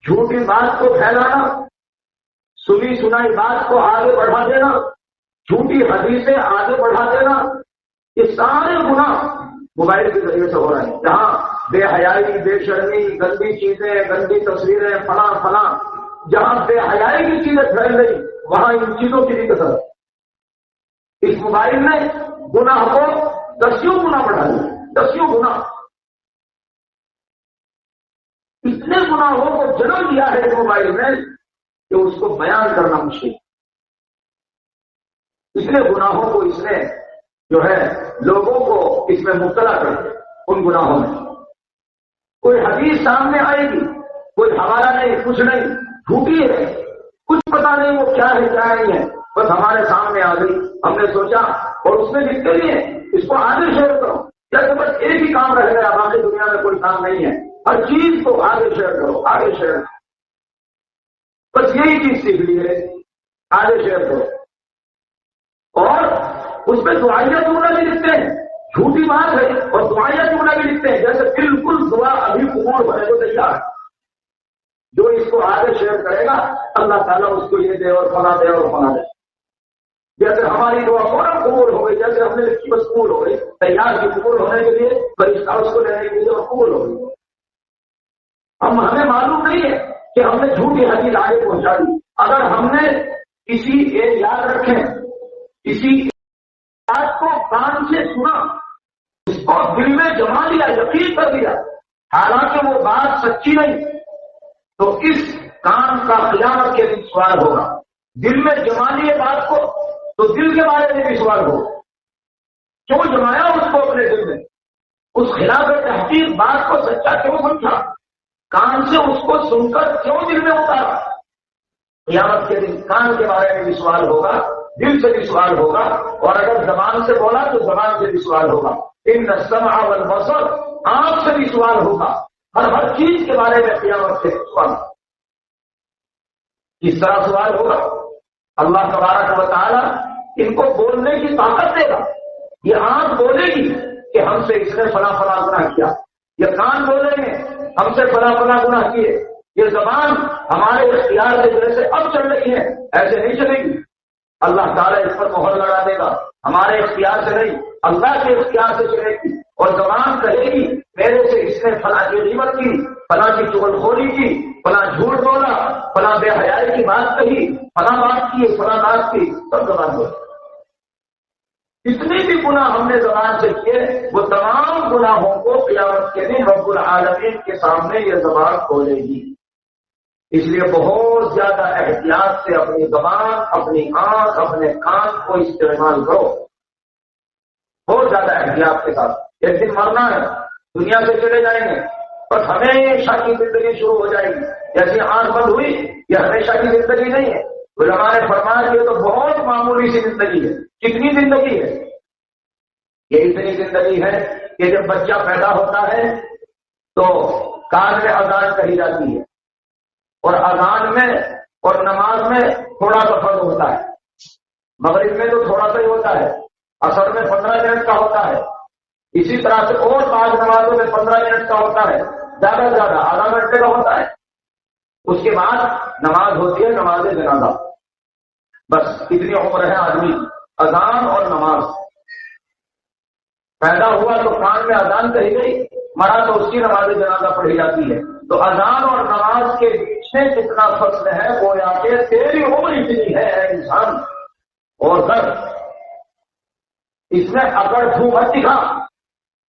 جھوٹی بات کو پھیلانا، سنی سنائی بات کو آگے بڑھا دینا، جھوٹی حدیثیں آگے بڑھا دینا، یہ سارے گناہ موبائل کے ذریعے سے ہو رہے ہیں. جہاں بے حیائی، بے شرمی، گندی چیزیں، گندی تصویریں، فلاں فلاں، جہاں بے حیائی کی چیزیں پھیل رہی وہاں ان چیزوں کی بھی کثرت. اس موبائل نے گناہ کو 10 گنا بڑھا دیا، 10 گنا. اتنے گناہوں کو جنم دیا ہے اس موبائل میں کہ اس کو بیان کرنا مشکل. اس لیے گناہوں کو اس نے جو ہے لوگوں کو اس میں مبتلا کر دیا. ان گناہوں میں کوئی حدیث سامنے آئے گی، کوئی حوالہ نہیں، کچھ نہیں، جھوٹی ہے، کچھ پتا نہیں وہ کیا ہے کیا نہیں ہے، بس ہمارے سامنے آ گئی، ہم نے سوچا اور اس میں لکھتے بھی ہیں اس کو آگے شیئر کرو. جیسے بس ایک ہی کام رہ گیا، باقی دنیا میں کوئی کام نہیں ہے. ہر چیز کو آگے شیئر کرو، آگے شیئر کرو. بس یہی چیز سیکھ لی ہے، آگے شیئر کرو. اور اس میں دعائیہ جملہ بھی لکھتے ہیں، جھوٹی بات ہے اور دعائیہ جملہ بھی لکھتے ہیں جیسے بالکل دعا ابھی قبول ہونے کو تیار ہے. جو اس کو آگے شیئر کرے گا اللہ تعالیٰ اس کو یہ دے اور فلاں دے اور فلاں دے. جیسے ہماری دعا فوراً قبول ہو گئی، جیسے ہم نے لکھی بس قبول ہو گئی، تیار کی قبول ہونے کے لیے، فرشتہ اس کو لینے کے لیے اور قبول ہو گئی. ہمیں معلوم نہیں ہے کہ ہم نے جھوٹی حدیث آگے پہنچا دی. اگر ہم نے کسی ایک یاد رکھیں کسی بات کو کان سے سنا اس کو دل میں جما لیا یقین کر دیا حالانکہ وہ بات سچی نہیں تو اس کان کا قیامت کے دن سوال ہوگا. دل میں جما لیے بات کو تو دل کے بارے میں بھی سوال ہوگا. کیوں جمایا اس کو اپنے دل میں؟ اس خلاف تحقیق بات کو سچا کیوں سمجھا؟ کان سے اس کو سن کر کیوں دل میں اتارا؟ قیامت کے دن کان کے بارے میں بھی سوال ہوگا, دل سے بھی سوال ہوگا, اور اگر زبان سے بولا تو زبان سے بھی سوال ہوگا. ان السمع والبصر, آنکھ سے بھی سوال ہوگا. ہر چیز کے بارے میں قیامت سے سوال. کس طرح سوال ہوگا؟ اللہ تبارک و تعالی ان کو بولنے کی طاقت دے گا. یہ آنکھ بولے گی کہ ہم سے اس نے فلاں فلاں گناہ کیا, یہ کان بولیں گے ہم سے فلاں فلاں گناہ کیے, یہ زبان ہمارے اختیار سے جیسے اب چل رہی ہے ایسے نہیں چلے گی. اللہ تعالیٰ اس پر مہر لگا دے گا, ہمارے اختیار سے نہیں اللہ کے اختیار سے چلے گی. اور زبان کہے گی میرے سے اس نے فلاں کی غیبت کی, فلاں کی چغل خوری کی, فلاں جھوٹ بولا, فلاں بے حیائی کی بات کہی, فلاں بات کی, فلاں بات کی, سب زبان بولی. جتنی بھی گناہ ہم نے زبان سے کیے وہ تمام گناہوں کو قیامت کے دن رب العالمین کے سامنے یہ زبان کھولے گی. اس لیے بہت زیادہ احتیاط سے اپنی زبان, اپنی آنکھ, اپنے کان کو استعمال کرو, بہت زیادہ احتیاط کے ساتھ. ایک دن مرنا ہے, دنیا سے چلے جائیں گے, بس ہمیشہ کی زندگی شروع ہو جائے گی. جیسے آنکھ بند ہوئی یہ ہمیشہ کی زندگی نہیں ہے. علماء نے فرمایا کہ یہ تو بہت معمولی سی زندگی ہے. کتنی زندگی ہے؟ یہ اتنی زندگی ہے کہ جب بچہ پیدا ہوتا ہے تو کان میں اذان کہی جاتی ہے, اور اذان میں اور نماز میں تھوڑا سا فرق ہوتا ہے. مغرب میں تو تھوڑا سا ہی ہوتا ہے, عصر میں 15 منٹ کا ہوتا ہے, اسی طرح سے اور بعض نمازوں میں 15 منٹ کا ہوتا ہے, زیادہ سے زیادہ آدھا گھنٹے کا ہوتا ہے. اس کے بعد نماز ہوتی ہے نماز جنازہ. بس اتنی عمر ہے آدمی, اذان اور نماز. پیدا ہوا تو کان میں اذان کہی گئی, مرا تو اس کی نماز جنازہ پڑھی جاتی ہے. تو اذان اور نماز کے بیچ میں کتنا فصل ہے وہ یا کہ تیری عمر اتنی ہے اے انسان. اور سر اس میں اکڑ جھو مت دکھا,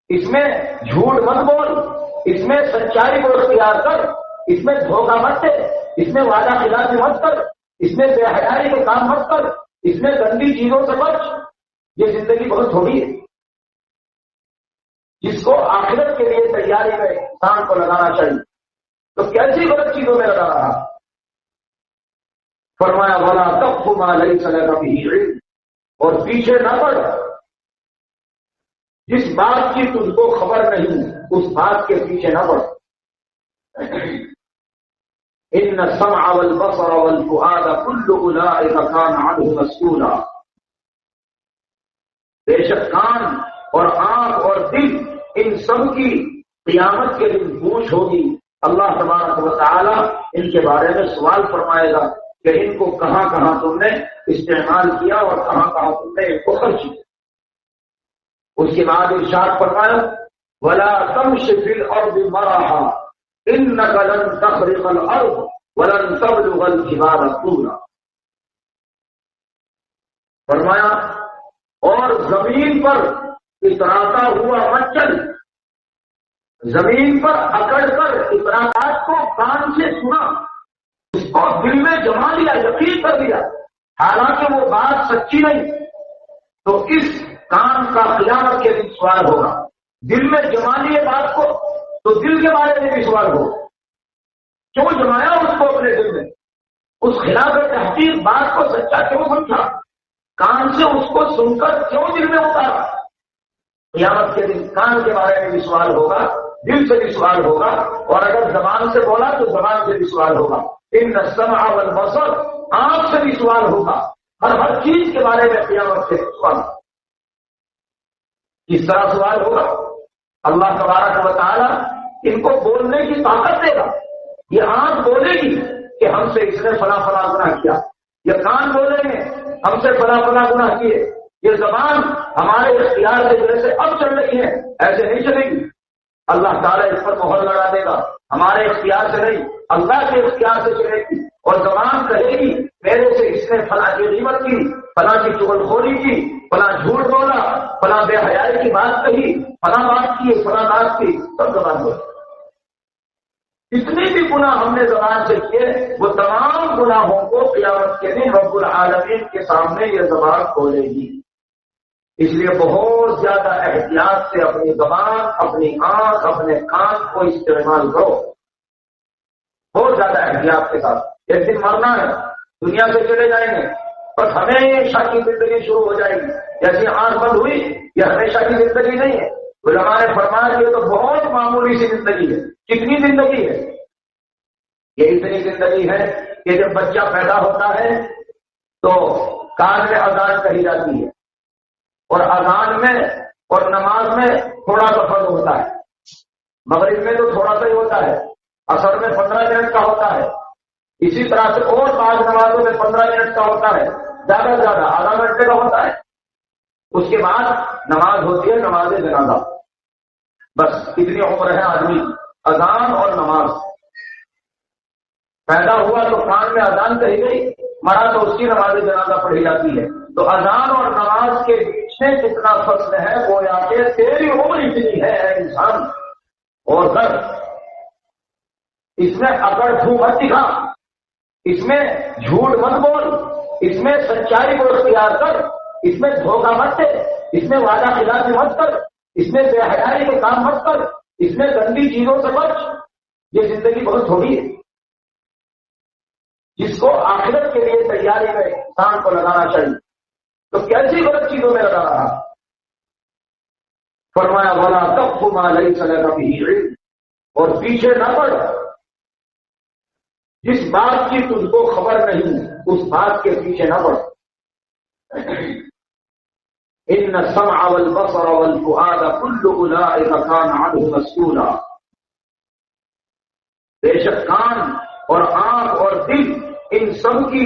اس میں جھوٹ مت بول, اس میں سچائی کو اختیار کر, اس میں دھوکہ مت دے, اس میں وعدہ خلافی مت کر, اس میں بے حیائی کے کام مت کر, اس میں گندی چیزوں سے بچ. یہ زندگی بہت تھوڑی ہے جس کو آخرت کے لیے تیاری میں انسان کو لگانا چاہیے. تو کیسی غلط چیزوں میں لگا رہا؟ فرمایا ولا تقف ما ليس لك به علم, اور پیچھے نہ پڑ جس بات کی تجھ کو خبر نہیں اس بات کے پیچھے نہ پڑ. ان السمع والبصر والفؤاد كل اولئك كان عنه مسؤولا. بے شک کان اور آنکھ اور دل ان سب کی قیامت کے دن پوچھ ہوگی. اللہ تبارک و تعالی ان کے بارے میں سوال فرمائے گا کہ ان کو کہاں کہاں تم نے استعمال کیا اور کہاں کہاں تم نے ان کو خرچ کیا. اس کے بعد ارشاد فرمایا ولا تمش في الارض مرحا انك لن تخرق الارض ولن تبلغ الجبال طولا. فرمایا اور زمین پر اتراتا ہوا مت چل, زمین پر اکڑ کر اطراعات کو کان سے سنا, اس کو دل میں جما لیا یقین کر دیا حالانکہ وہ بات سچی نہیں تو اس کان کا قیامت کے دن سوال ہوگا. دل میں جما لیے بات کو تو دل کے بارے میں بھی سوال ہوگا. کیوں جمایا اس کو اپنے دل میں؟ اس خلاف تحقیق بات کو سچا کیوں سمجھا؟ کان سے اس کو سن کر کیوں دل میں اتارا؟ قیامت کے دن کان کے بارے میں بھی سوال ہوگا, دل سے بھی سوال ہوگا, اور اگر زبان سے بولا تو زبان سے بھی سوال ہوگا. ان السمع والبصر, آنکھ سے بھی سوال ہوگا. ہر چیز کے بارے میں قیامت سے سوال. کس طرح سوال ہوگا؟ اللہ تبارک و تعالی ان کو بولنے کی طاقت دے گا. یہ آنکھ بولے گی کہ ہم سے اس نے فلاں فلاں گناہ کیا, یہ کان بولیں گے ہم سے فلاں فلاں گناہ کیے, یہ زبان ہمارے اختیار سے جیسے اب چل رہی ہے ایسے نہیں چلے گی. اللہ تعالیٰ اس پر مہر لگا دے گا. ہمارے اختیار سے نہیں، اللہ کے اختیار سے چلے گی. اور زبان کہے گی میرے سے اس نے فلاں کی غیبت کی، فلاں کی چغل خوری کی، فلاں جھوٹ بولا، فلاں بے حیائی کی بات کہی، فلاں بات کی، فلاں بات کی، سب زبان بولی. جتنے بھی گناہ ہم نے زبان سے کیے وہ تمام گناہوں کو قیامت کے دن رب العالمین کے سامنے یہ زبان کھولے گی. اس لیے بہت زیادہ احتیاط سے اپنی زبان، اپنی آنکھ، اپنے کان کو استعمال کرو، بہت زیادہ احتیاط کے ساتھ. ایک دن مرنا ہے، دنیا سے چلے جائیں گے، بس ہمیشہ کی زندگی شروع ہو جائے گی. جیسی آنکھ بند ہوئی یہ ہمیشہ کی زندگی نہیں ہے. علماء نے فرمایا یہ تو بہت معمولی سی زندگی ہے. کتنی زندگی ہے؟ یہ اتنی زندگی ہے کہ جب بچہ پیدا ہوتا ہے تو کان میں اذان کہی جاتی ہے، اور اذان میں اور نماز میں تھوڑا سا فرق ہوتا ہے. مغرب میں تو تھوڑا سا ہی ہوتا ہے، عصر میں 15 منٹ کا ہوتا ہے، اسی طرح سے اور بعض نمازوں میں 15 منٹ کا ہوتا ہے، زیادہ سے زیادہ آدھا گھنٹے کا ہوتا ہے. اس کے بعد نماز ہوتی ہے، نماز جنازہ. بس اتنی عمر ہے آدمی، اذان اور نماز. پیدا ہوا تو کان میں اذان کہی گئی، مرا تو اس کی نماز جنازہ پڑھی جاتی ہے. تو اذان اور نماز کے بیچ میں جتنا فصل ہے وہ یا کہ تیری عمر اتنی ہے اے انسان. اور سر اس میں اکڑ تھو مت دکھا، اس میں جھوٹ مت بول، اس میں سچائی کو اختیار کر، اس میں دھوکہ مت دے، اس میں وعدہ خلافی مت کر، اس میں بے حیائی کے کام مت کر، اس میں گندی چیزوں سے بچ. یہ زندگی بہت تھوڑی ہے جس کو آخرت کے لیے تیاری میں انسان کو لگانا چاہیے. تو کیسی غلط چیزوں میں لگا رہا؟ فرمایا وَلَا تَقْفُ مَا لَيْسَ لَكَ بِهِ عِلْمٌ، اور پیچھے نہ پڑ جس بات کی تجھ کو خبر نہیں اس بات کے پیچھے نہ پڑ. ان السمع والبصر والفؤاد كل اولئك كان عنه مسؤولا. بے شک کان اور آنکھ اور دل ان سب کی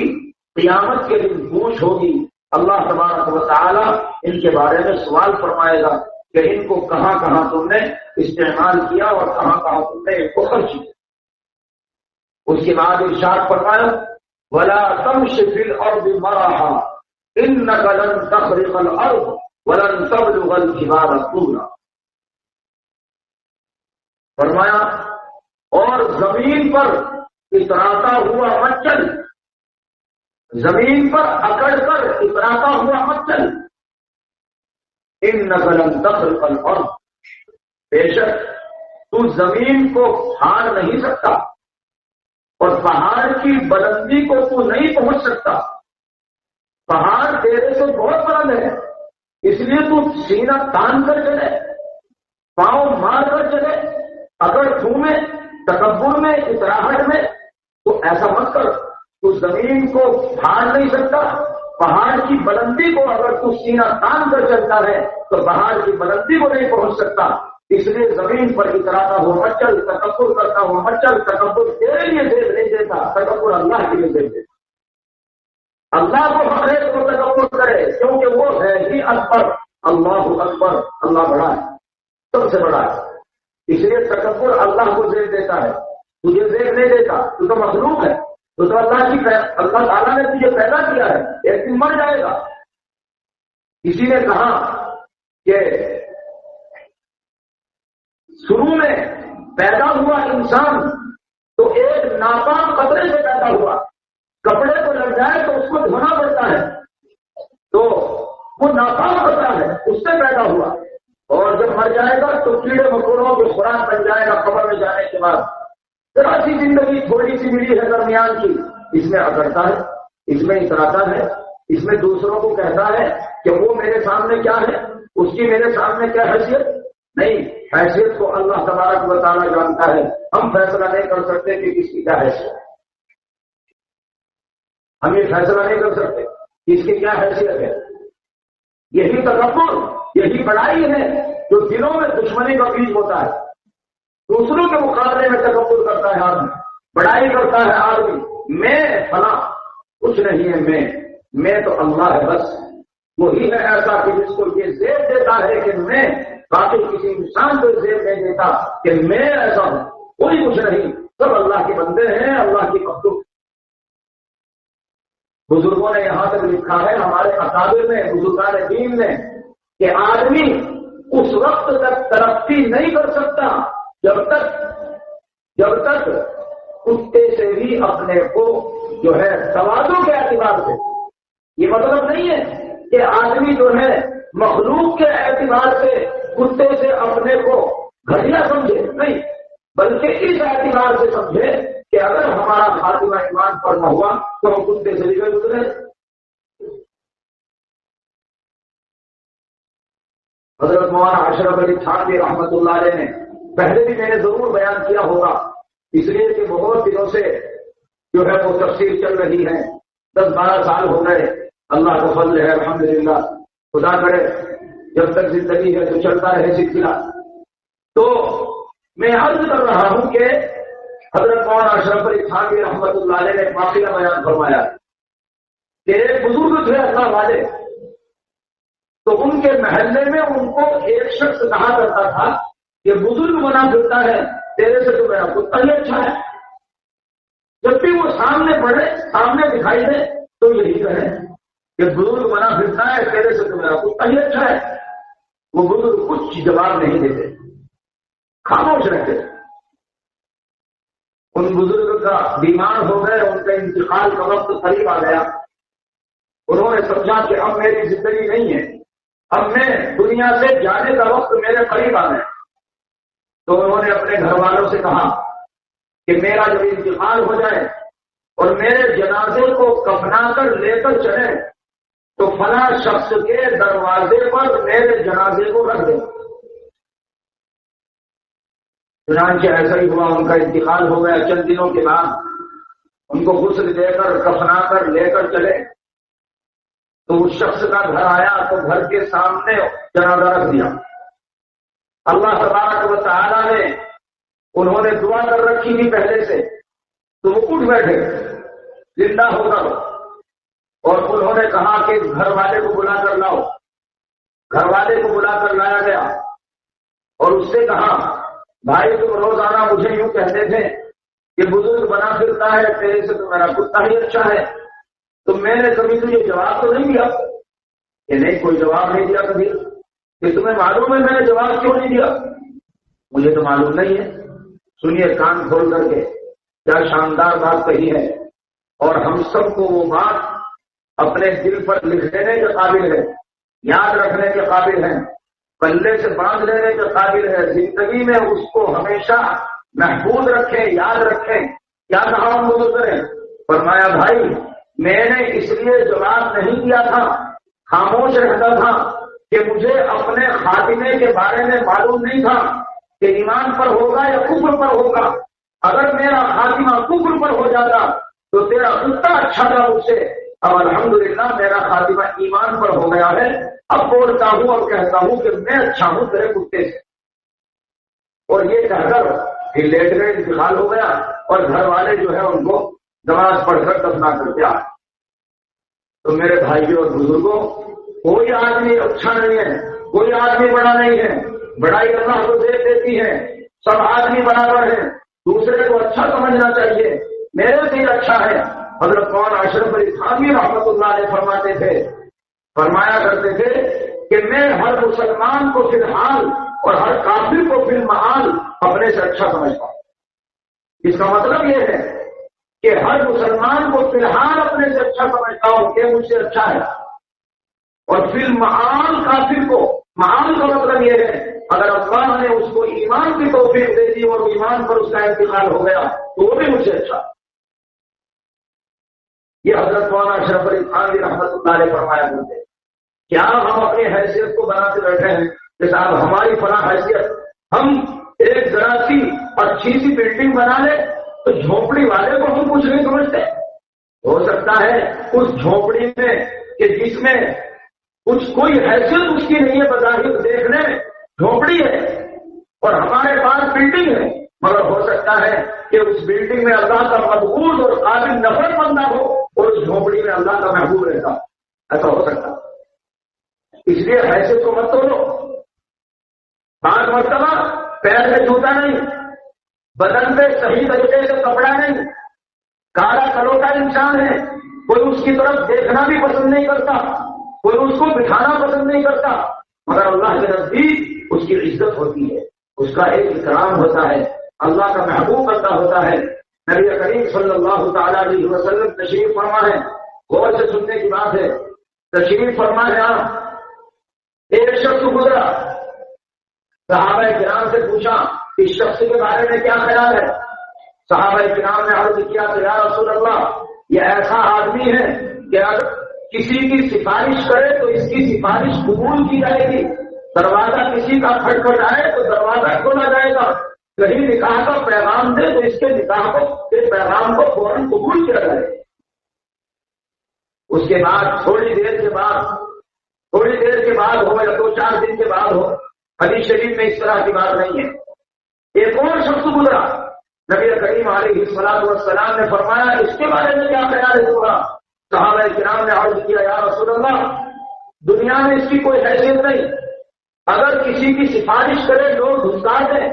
قیامت کے دن پوچھ ہوگی. اللہ تبارک و تعالی ان کے بارے میں سوال فرمائے گا کہ ان کو کہاں کہاں تم نے استعمال کیا اور کہاں کہاں تم نے ان کو خرچ کیا. اس کے بعد ارشاد فرمایا وَلَا تَمْشِ فِي الْأَرْضِ مَرَحًا إِنَّكَ لَن تَخْرِقَ الْأَرْضَ وَلَن تَبْلُغَ الْجِبَالَ طُولًا. فرمایا اور زمین پر اتراتا ہوا مت چل، زمین پر اکڑ کر اتراتا ہوا مت چل. إِنَّكَ لَن تَخْرِقَ الْأَرْضَ، بے شک تو زمین کو پھاڑ نہیں سکتا اور پہاڑ کی بلندی کو تو نہیں پہنچ سکتا. پہاڑ تیرے سے بہت بلند ہے، اس لیے تو سینہ تان کر چلے، پاؤں مار کر چلے. اگر میں تکبر میں اتراہٹ میں تو ایسا مت کر. تو زمین کو پھاڑ نہیں سکتا، پہاڑ کی بلندی کو اگر تو سینہ تان کر چلتا ہے تو پہاڑ کی بلندی کو نہیں پہنچ سکتا. اس لیے زمین پر اتراتا ہوا مت چل، تکبر کرتا ہوا مت چل. تکبر تیرے لیے دیکھ نہیں دیتا، تکبر اللہ کے لیے دیکھ دیتا. اللہ کو حقیقت کو تکبر کرے کیونکہ وہ ہے ہی اکبر. اللہ اکبر، اللہ بڑا ہے، سب سے بڑا ہے. اس لیے تکبر اللہ کو دیکھ دیتا ہے، تجھے دیکھ نہیں دیتا. تو تو مخلوق ہے، تو اللہ تعالیٰ نے تجھے پیدا کیا ہے، ایک دن مر جائے گا. کسی نے کہا کہ شروع میں پیدا ہوا انسان تو ایک ناپاک کپڑے سے پیدا ہوا، کپڑے کو لگ جائے تو اس کو دھونا پڑتا ہے، تو وہ ناپاک کپڑا ہے، اس سے پیدا ہوا. اور جب مر جائے گا تو کیڑے مکوڑوں کو خوراک بن جائے گا. قبر میں جانے کے بعد ذرا سی زندگی تھوڑی سی ملی ہے درمیان کی، اس میں اکڑتا ہے، اس میں اتراتا ہے، اس میں دوسروں کو کہتا ہے کہ وہ میرے سامنے کیا ہے، اس کی میرے سامنے کیا حیثیت. نہیں، حیثیت کو اللہ تبارک و تعالیٰ جانتا ہے. ہم فیصلہ نہیں کر سکتے کہ کس کی کیا حیثیت ہے. ہم یہ فیصلہ نہیں کر سکتے کس کی کیا حیثیت ہے. یہی تکبر، یہی بڑائی ہے جو دلوں میں دشمنی کا بیج ہوتا ہے. دوسروں کے مقابلے میں تکبر کرتا ہے آدمی، بڑائی کرتا ہے آدمی. میں فلاں، کچھ نہیں ہے، میں تو اللہ ہے بس. وہی ہے ایسا کہ جس کو یہ زیب دیتا ہے کہ میں باقی کسی انسان کو زیر نہیں دیتا کہ میں ایسا ہوں، کوئی کچھ نہیں، سب اللہ کے بندے ہیں، اللہ کی مخلوق۔ بزرگوں نے یہاں تک لکھا ہے ہمارے اکابر میں، بزرگان دین نے، کہ آدمی اس وقت تک ترقی نہیں کر سکتا جب تک کتے سے بھی اپنے کو جو ہے توازن کے اعتبار سے، یہ مطلب نہیں ہے کہ آدمی جو ہے مخلوق کے اعتبار سے کتے سے اپنے کو گھٹیا سمجھے، نہیں، بلکہ اس اعتبار سے سمجھے کہ اگر ہمارا خاتمہ ایمان پر نہ ہوا تو ہم کتے سے بھی گزرے۔ حضرت مولانا اشرف علی تھانوی رحمۃ اللہ علیہ نے پہلے بھی میں نے ضرور بیان کیا ہوگا، اس لیے کہ بہت دنوں سے جو ہے وہ تفسیر چل رہی ہے، 10-12 سال ہو گئے، اللہ کا فضل ہے الحمدللہ، خدا کرے جب تک زندگی ہے تو چلتا رہے سلسلہ۔ تو میں عرض کر رہا ہوں کہ حضرت مولانا اشرف علی تھانوی رحمۃ اللہ علیہ نے واقعہ بیان فرمایا کہ ایک بزرگ تھے اللہ والے، تو ان کے محلے میں ان کو ایک شخص کہا کرتا تھا کہ بزرگ بنا پھرتا ہے، تیرے سے تو میرا کتا ہی اچھا ہے۔ جب بھی وہ سامنے پڑے، سامنے دکھائی دے تو یہی کہے کہ بزرگ بنا پھرتا ہے، تیرے سے تو میرا کتا ہی اچھا ہے۔ وہ بزرگ کچھ جواب نہیں دیتے، خاموش رہتے۔ ان بزرگ کا بیمار ہو گئے، ان کا انتقال کا وقت قریب آ گیا، انہوں نے سمجھا کہ اب میری زندگی نہیں ہے، اب میں دنیا سے جانے کا وقت میرے قریب آ گیا۔ تو انہوں نے اپنے گھر والوں سے کہا کہ میرا جب انتقال ہو جائے اور میرے جنازے کو کفنا کر لے کر چلے تو فلاں شخص کے دروازے پر میرے جنازے کو رکھ دیں۔ چنانچہ ایسا ہی ہوا، ان کا انتقال ہو گیا۔ چند دنوں کے بعد ان کو غسل دے کر کفنا کر لے کر چلے تو اس شخص کا گھر آیا تو گھر کے سامنے جنازہ رکھ دیا۔ اللہ تبارک و تعالیٰ نے، انہوں نے دعا کر رکھی تھی پہلے سے، تو وہ اٹھ بیٹھے زندہ ہو کر، اور انہوں نے کہا کہ گھر والے کو بلا کر لاؤ۔ گھر والے کو بلا کر لایا گیا اور اس سے کہا بھائی تم روزانہ مجھے یوں کہتے تھے کہ بزرگ بنا پھرتا ہے، تیرے سے تو میرا کتا ہی اچھا ہے، تو میں نے کبھی تجھے جواب تو نہیں دیا؟ کہ نہیں، کوئی جواب نہیں دیا کبھی۔ کہ تمہیں معلوم ہے میں نے جواب کیوں نہیں دیا؟ مجھے تو معلوم نہیں ہے۔ سنیے کان کھول کر کے، کیا شاندار بات کہی ہے، اور ہم سب کو وہ بات اپنے دل پر لکھ لینے کے قابل ہے، یاد رکھنے کے قابل ہے، پلے سے باندھ لینے کے قابل ہے، زندگی میں اس کو ہمیشہ محفوظ رکھیں، یاد رکھیں۔ کیا کہا ہم بزرگ کریں؟ فرمایا بھائی میں نے اس لیے جواب نہیں دیا تھا، خاموش رہتا تھا کہ مجھے اپنے خاتمے کے بارے میں معلوم نہیں تھا کہ ایمان پر ہوگا یا کفر پر ہوگا۔ اگر میرا خاتمہ کفر پر ہو جاتا تو تیرا کتا اچھا تھا مجھ سے، اب الحمدللہ میرا خاتمہ ایمان پر ہو گیا ہے، اب بولتا ہوں اور کہتا ہوں کہ میں اچھا ہوں تیرے کتے سے۔ اور یہ کہہ کر پھر لیٹ گئے، انتقال ہو گیا، اور گھر والے جو ہے ان کو نماز پڑھ کر دفنا کر کے آئے۔ تو میرے بھائیوں اور بزرگوں، کوئی آدمی اچھا نہیں ہے، کوئی آدمی بڑا نہیں ہے، بڑائی اللہ کو دیکھ دیتی ہے، سب آدمی برابر ہیں، دوسرے کو اچھا سمجھنا چاہیے، میرے سے اچھا ہے۔ حضرت مولانا اشرف علی تھانوی رحمۃ اللہ علیہ فرماتے تھے، فرمایا کرتے تھے کہ میں ہر مسلمان کو فی الحال اور ہر کافر کو فی المعال اپنے سے اچھا سمجھتا ہوں۔ اس کا مطلب یہ ہے کہ ہر مسلمان کو فی الحال اپنے سے اچھا سمجھتا ہوں کہ مجھ سے اچھا ہے، اور فی المعال کافر کو، معال کا مطلب یہ ہے اگر اللہ نے اس کو ایمان کی توفیق دے دی اور ایمان پر اس کا انتقال ہو گیا تو وہ بھی مجھ سے اچھا۔ یہ حضرت مولانا اشرف علی تھانوی رحمۃ اللہ علیہ فرمایا کرتے ہیں۔ کیا ہم اپنی حیثیت کو بناتے بیٹھے ہیں کہ صاحب ہماری فلاں حیثیت، ہم ایک ذرا سی اچھی سی بلڈنگ بنا لیں تو جھونپڑی والے کو ہم کچھ نہیں سمجھتے؟ ہو سکتا ہے اس جھونپڑی میں کہ جس میں کچھ کوئی حیثیت اس کی نہیں ہے، بظاہر دیکھنے میں جھونپڑی ہے اور ہمارے پاس بلڈنگ ہے، مگر ہو سکتا ہے کہ اس بلڈنگ میں اللہ کا مقبول اور قابل نفرت بندہ ہو اور اس جھونپڑی میں اللہ کا محبوب رہتا، ایسا ہو سکتا۔ اس لیے حیثیت کو مت توڑو، بدن پہ صحیح طریقے سے کپڑا نہیں، کالا کلوٹا انسان ہے، کوئی اس کی طرف دیکھنا بھی پسند نہیں کرتا، کوئی اس کو بٹھانا پسند نہیں کرتا، مگر اللہ کے نزدیک اس کی عزت ہوتی ہے، اس کا ایک اکرام ہوتا ہے، اللہ کا محبوب بندہ ہوتا ہے۔ نبی کریم صلی اللہ تعالی علیہ وسلم تشریف فرما ہے، غور سے سننے کی بات ہے، تشریف فرما ہے آپ، ایک شخص گزرا، صحابہ کرام سے پوچھا اس شخص کے بارے میں کیا خیال ہے؟ صحابہ کرام نے عرض کیا کہ یا رسول اللہ، یہ ایسا آدمی ہے کہ اگر کسی کی سفارش کرے تو اس کی سفارش قبول کی جائے گی، دروازہ کسی کا کھٹکھٹ آئے تو دروازہ کھولا جائے گا، کہیں نکاح کا پیغام دے تو اس کے نکاح کے پیغام کو فوراً قبول کیا جائے۔ اس کے بعد تھوڑی دیر کے بعد ہو یا 2-4 دن کے بعد ہو، حدیث شریف میں اس طرح کی بات نہیں ہے، ایک اور شخص گزرا، نبی کریم علیہ الصلوۃ والسلام نے فرمایا اس کے بارے میں کیا خیال ہے تمہارا؟ صحابہ کرام نے عرض کیا یا رسول اللہ، دنیا میں اس کی کوئی حیثیت نہیں، اگر کسی کی سفارش کرے لوگ گھسکا دیں،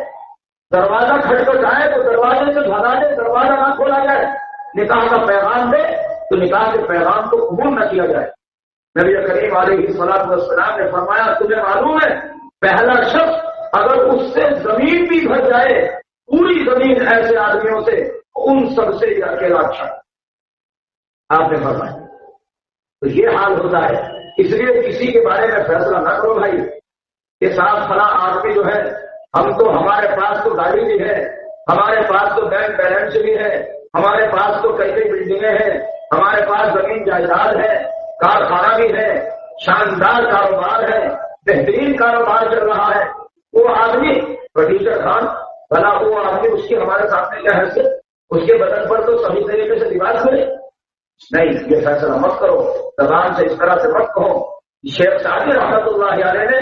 دروازہ کھٹکھٹ آئے تو دروازے سے بھگا دے، دروازہ نہ کھولا جائے، نکاح کا پیغام دے تو نکاح کے پیغام کو قبول نہ کیا جائے۔ نبی کریم علیہ الصلوۃ والسلام نے فرمایا تمہیں معلوم ہے پہلا شخص اگر اس سے زمین بھی بھر جائے، پوری زمین ایسے آدمیوں سے، ان سب سے یہ اکیلا اچھا، آپ نے فرمایا۔ تو یہ حال ہوتا ہے، اس لیے کسی کے بارے میں فیصلہ نہ کرو بھائی کہ صاحب فلاں آدمی جو ہے، ہم تو ہمارے پاس تو گاڑی بھی ہے، ہمارے پاس تو بینک بیلنس بھی ہے، ہمارے پاس تو کئی بلڈنگیں ہیں، ہمارے پاس زمین جائیداد ہے، کارخانہ بھی ہے، شاندار کاروبار ہے، بہترین کاروبار چل رہا ہے، وہ آدمی پروڈیوسر خان بھلا وہ آدمی اس کی ہمارے سامنے کیا حیثیت؟ اس کے بدن پر تو صحیح طریقے سے لباس ملے نہیں، یہ فیصلہ مت کرو، زبان سے اس طرح سے مت کہو۔ شیخ سعدی رحمۃ اللہ علیہ نے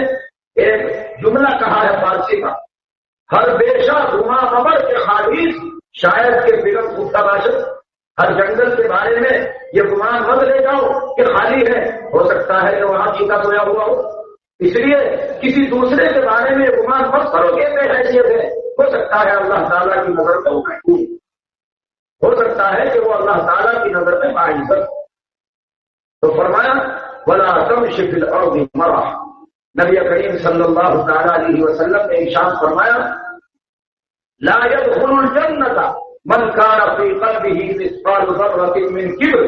ایک جملہ کہا ہے فارسی کا، ہر بیشہ دھواں قبر کے خالص شاید کے بیگم خودہ باشد، ہر جنگل کے بارے میں یہ گمان مت لے جاؤ کہ خالی ہے، ہو سکتا ہے کہ وہاں چیتا سویا ہوا ہو، اس لیے کسی دوسرے کے بارے میں یہ گمان مت کرو کہ بے حیثیت ہے، ہو سکتا ہے اللہ تعالیٰ کی نظر میں وہ محبوب، ہو سکتا ہے کہ وہ اللہ تعالیٰ کی نظر میں باعزت۔ تو فرمایا ولا تمش فی الارض مرحا، نبی کریم صلی اللہ تعالی علیہ وسلم نے ارشاد فرمایا لا يدخل الجنة من كان في قلبه مثقال ذرة من كبر،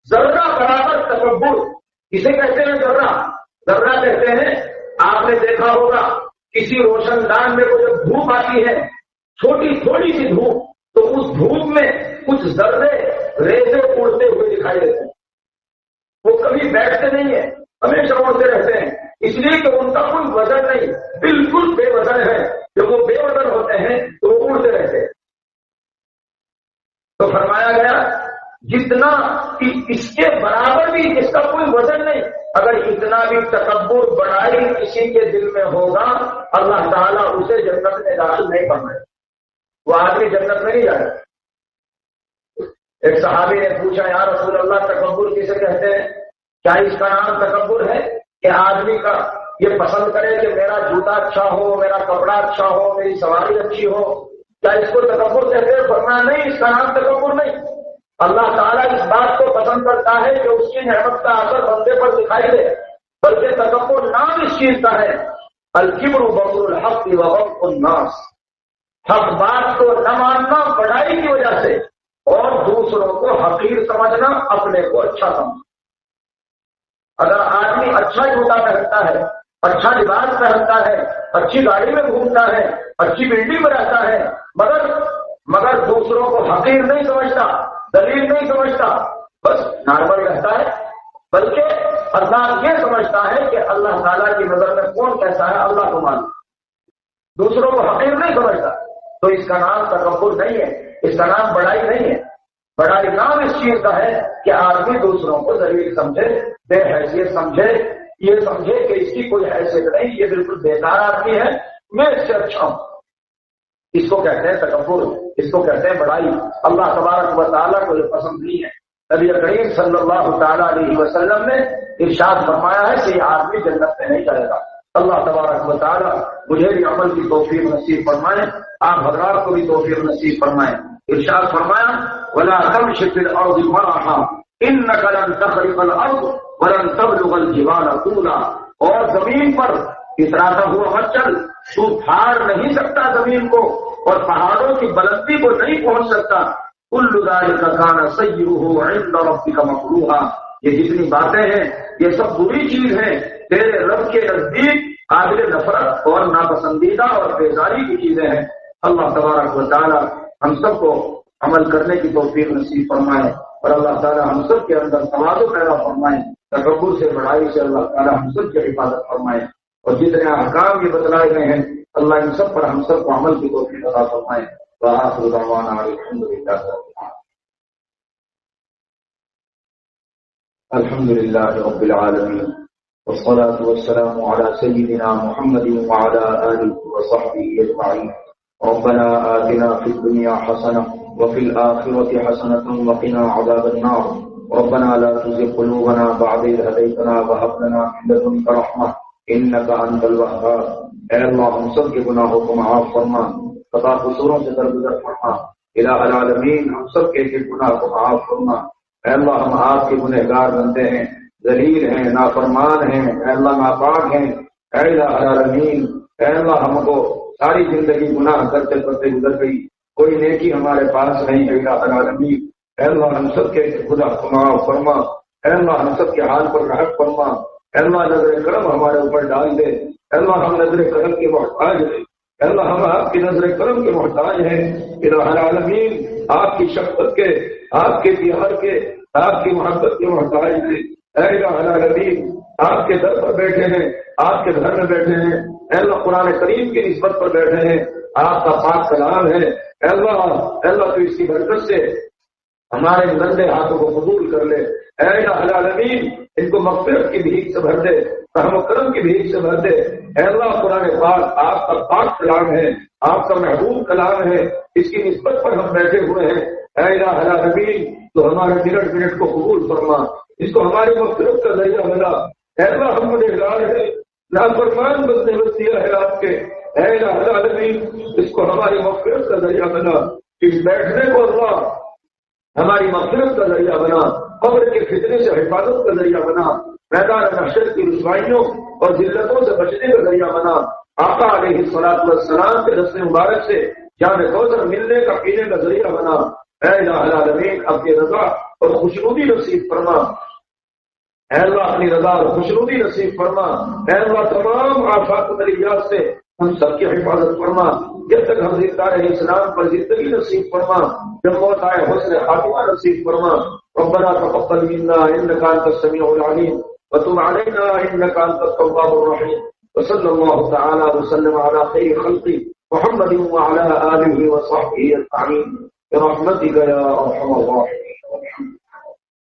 ذرہ برابر تکبر کسے کہتے ہیں؟ ذرہ کہتے ہیں، آپ نے دیکھا ہوگا کسی روشن دان میں وہ جب دھوپ آتی ہے، چھوٹی تھوڑی سی دھوپ، تو اس دھوپ میں کچھ ذرے ریزے اڑتے ہوئے دکھائی دیتے ہیں، وہ کبھی بیٹھتے نہیں ہیں، ہمیشہ اڑتے رہتے ہیں، اس لیے کہ ان کا کوئی وزن نہیں، بالکل بے وزن ہے، جب وہ بے وزن ہوتے ہیں تو وہ اڑتے رہتے ہیں۔ تو فرمایا گیا جتنا اس کے برابر بھی جس کا کوئی وزن نہیں، اگر اتنا بھی تکبر بڑائی کسی کے دل میں ہوگا، اللہ تعالیٰ اسے جنت میں داخل نہیں کرنا ہے، وہ آدمی جنت میں نہیں جائے گا۔ ایک صحابی نے پوچھا یا رسول اللہ تکبر کسے کہتے ہیں؟ کیا اس کا نام تکبر ہے کہ آدمی کا یہ پسند کرے کہ میرا جوتا اچھا ہو، میرا کپڑا اچھا ہو، میری سواری اچھی ہو، کیا اس کو تکبر کہتے ہیں؟ فرمایا نہیں، اس کا نام تکبر نہیں، اللہ تعالیٰ اس بات کو پسند کرتا ہے کہ اس کی نعمت کا اثر بندے پر دکھائی دے، بلکہ تکبر نام اس چیز کا ہے الکبر بطر الحق وغمط الناس، حق بات کو نہ ماننا بڑائی کی وجہ سے، اور دوسروں کو حقیر سمجھنا، اپنے کو اچھا سمجھنا۔ اگر آدمی اچھا جوتا پہنتا ہے، اچھا لباس پہنتا ہے، اچھی گاڑی میں گھومتا ہے، اچھی بلڈنگ میں رہتا ہے، مگر دوسروں کو حقیر نہیں سمجھتا، دلیل نہیں سمجھتا، بس نارمل رہتا ہے، بلکہ اللہ یہ سمجھتا ہے کہ اللہ تعالیٰ کی نظر میں کون کیسا ہے اللہ کو معلوم، دوسروں کو حقیر نہیں سمجھتا، تو اس کا نام تکبر نہیں ہے، اس کا نام بڑائی نہیں ہے۔ بڑائی نام اس چیز کا ہے کہ آدمی دوسروں کو ذلیل سمجھے، بے حیثیت سمجھے، یہ سمجھے کہ اس کی کوئی حیثیت نہیں، یہ بالکل بیکار آدمی ہے، میں اس سے اچھا ہوں، اس کو کہتے ہیں تکبر، اس کو کہتے ہیں بڑائی۔ اللہ تبارک و تعالیٰ کو یہ پسند نہیں ہے۔ نبی کریم صلی اللہ تعالی علیہ وسلم نے ارشاد فرمایا ہے کہ یہ آدمی جنت میں نہیں جائے گا۔ اللہ تبارک و تعالی مجھے بھی عمل کی توفیق نصیب فرمائے، آپ حضرات کو بھی توفیق نصیب فرمائے۔ ارشاد فرمایا ولا تمش فی الارض مرحا انک لن تخرق الارض ولن تبلغ الجبال طولا، اور زمین پر اتراتا ہوا مت چل، تو پھاڑ نہیں سکتا زمین کو اور پہاڑوں کی بلندی کو نہیں پہنچ سکتا۔ کل ذلک کان سیئہ عند ربک مکروہا، یہ جتنی باتیں ہیں یہ سب بری چیز ہیں، تیرے رب کے نزدیک قابل نفرت اور ناپسندیدہ اور بیزاری کی چیزیں ہیں۔ اللہ تبارک و تعالی ہم سب کو عمل کرنے کی توفیق نصیب فرمائے، اور اللہ تعالی ہم سب کے اندر تواضع پیدا فرمائے، تکبر سے بڑائی سے اللہ تعالی ہم سب کی حفاظت فرمائے، اور جتنے احکام یہ بتلائے گئے ہیں اللہ ان سب پر ہم سب کو عمل کی توفیق عطا فرمائے۔ وآخر دعوانا الحمدللہ الحمد للہ رب العالمین، والصلاة والسلام على سيدنا محمد وعلى آله وصحبه أجمعين۔ ربنا آتنا في الدنيا حسنة وفي الآخرة حسنة وقنا عذاب النار۔ ربنا لا تزغ قلوبنا بعد إذ هديتنا وهب لنا من لدنك رحمة إنك أنت الوهاب۔ اے اللہ ہم سب کے گناہوں کو معاف فرما، خطا قصوروں سے درگزر فرما، الہ العالمین ہم سب کے گناہ کو معاف فرما۔ اے اللہ ہم آپ کے گنہگار بندے ہیں، ذلیل ہیں، نافرمان ہیں، اے اللہ ناپاک ہیں، اے الہ العالمین اے اللہ ہم کو ساری زندگی گناہ کرتے کرتے گزر گئی، کوئی نیکی ہمارے پاس نہیں ہے الہ العالمین۔ اے اللہ ہم سب کے خدا کو معاف فرما، اے اللہ ہم سب کے حال پر رحم فرما، اے اللہ نظر کرم ہمارے اوپر ڈال دے، اے اللہ ہم نظر کرم کے محتاج ہیں، اے اللہ ہم آپ کی نظر کرم کے محتاج ہیں الہ العالمین، آپ کی شفقت کے، آپ کے پیار کے، آپ کی محبت کے محتاج ہیں۔ اے الہ العالمین آپ کے در پر بیٹھے ہیں، آپ کے گھر میں بیٹھے ہیں، اے اللہ قرآن کریم کی نسبت پر بیٹھے ہیں، آپ کا پاک کلام ہے، اے اللہ تو اس کی برکت سے ہمارے گندے ہاتھوں کو قبول کر لے۔ اے الہ العالمین ان کو مغفرت کی بھیک سے بھر دے، رحم و کرم کی بھیک سے بھر دے۔ اے اللہ قرآن پاک آپ کا پاک کلام ہے، آپ کا محبوب کلام ہے، اس کی نسبت پر ہم بیٹھے ہوئے ہیں۔ اے الہ العالمین تو ہمارے منٹ منٹ کو قبول فرما، اس کو ہماری مغفرت کا ذریعہ بنا۔ اے اللہ ہم گنہگار ہیں، نافرمان بندے بستیاں ہیں آپ کے، اے الہ العالمین اس کو ہماری مغفرت کا ذریعہ بنا، اس بیٹھنے کو اللہ ہماری مغفرت کا ذریعہ بنا، قبر کے فتنے سے حفاظت کا ذریعہ بنا، میدان محشر کی رسوائیوں اور ذلتوں سے بچنے کا ذریعہ بنا، آقا علیہ الصلوۃ والسلام کے رسم مبارک سے جام کوثر ملنے کا پینے کا ذریعہ بنا۔ اے الہ العالمین اپنی رضا اور خوشنودی نصیب فرما، اے اللہ اپنی رضا اور خوشنودی نصیب فرما، اے اللہ تمام آفات و تلیات سے ہم سب کی حفاظت فرما، جب تک ہم زندہ رہے اسلام پر زندگی نصیب فرما، جب موت آئے حسن خاتمہ نصیب فرما۔ ربنا تقبل منا انك انت السميع العليم وتب علينا انك انت التواب الرحيم، وصلى الله تعالى وسلم على خير خلقه محمد وعلى اله وصحبه اجمعين برحمتك يا ارحم الراحمين۔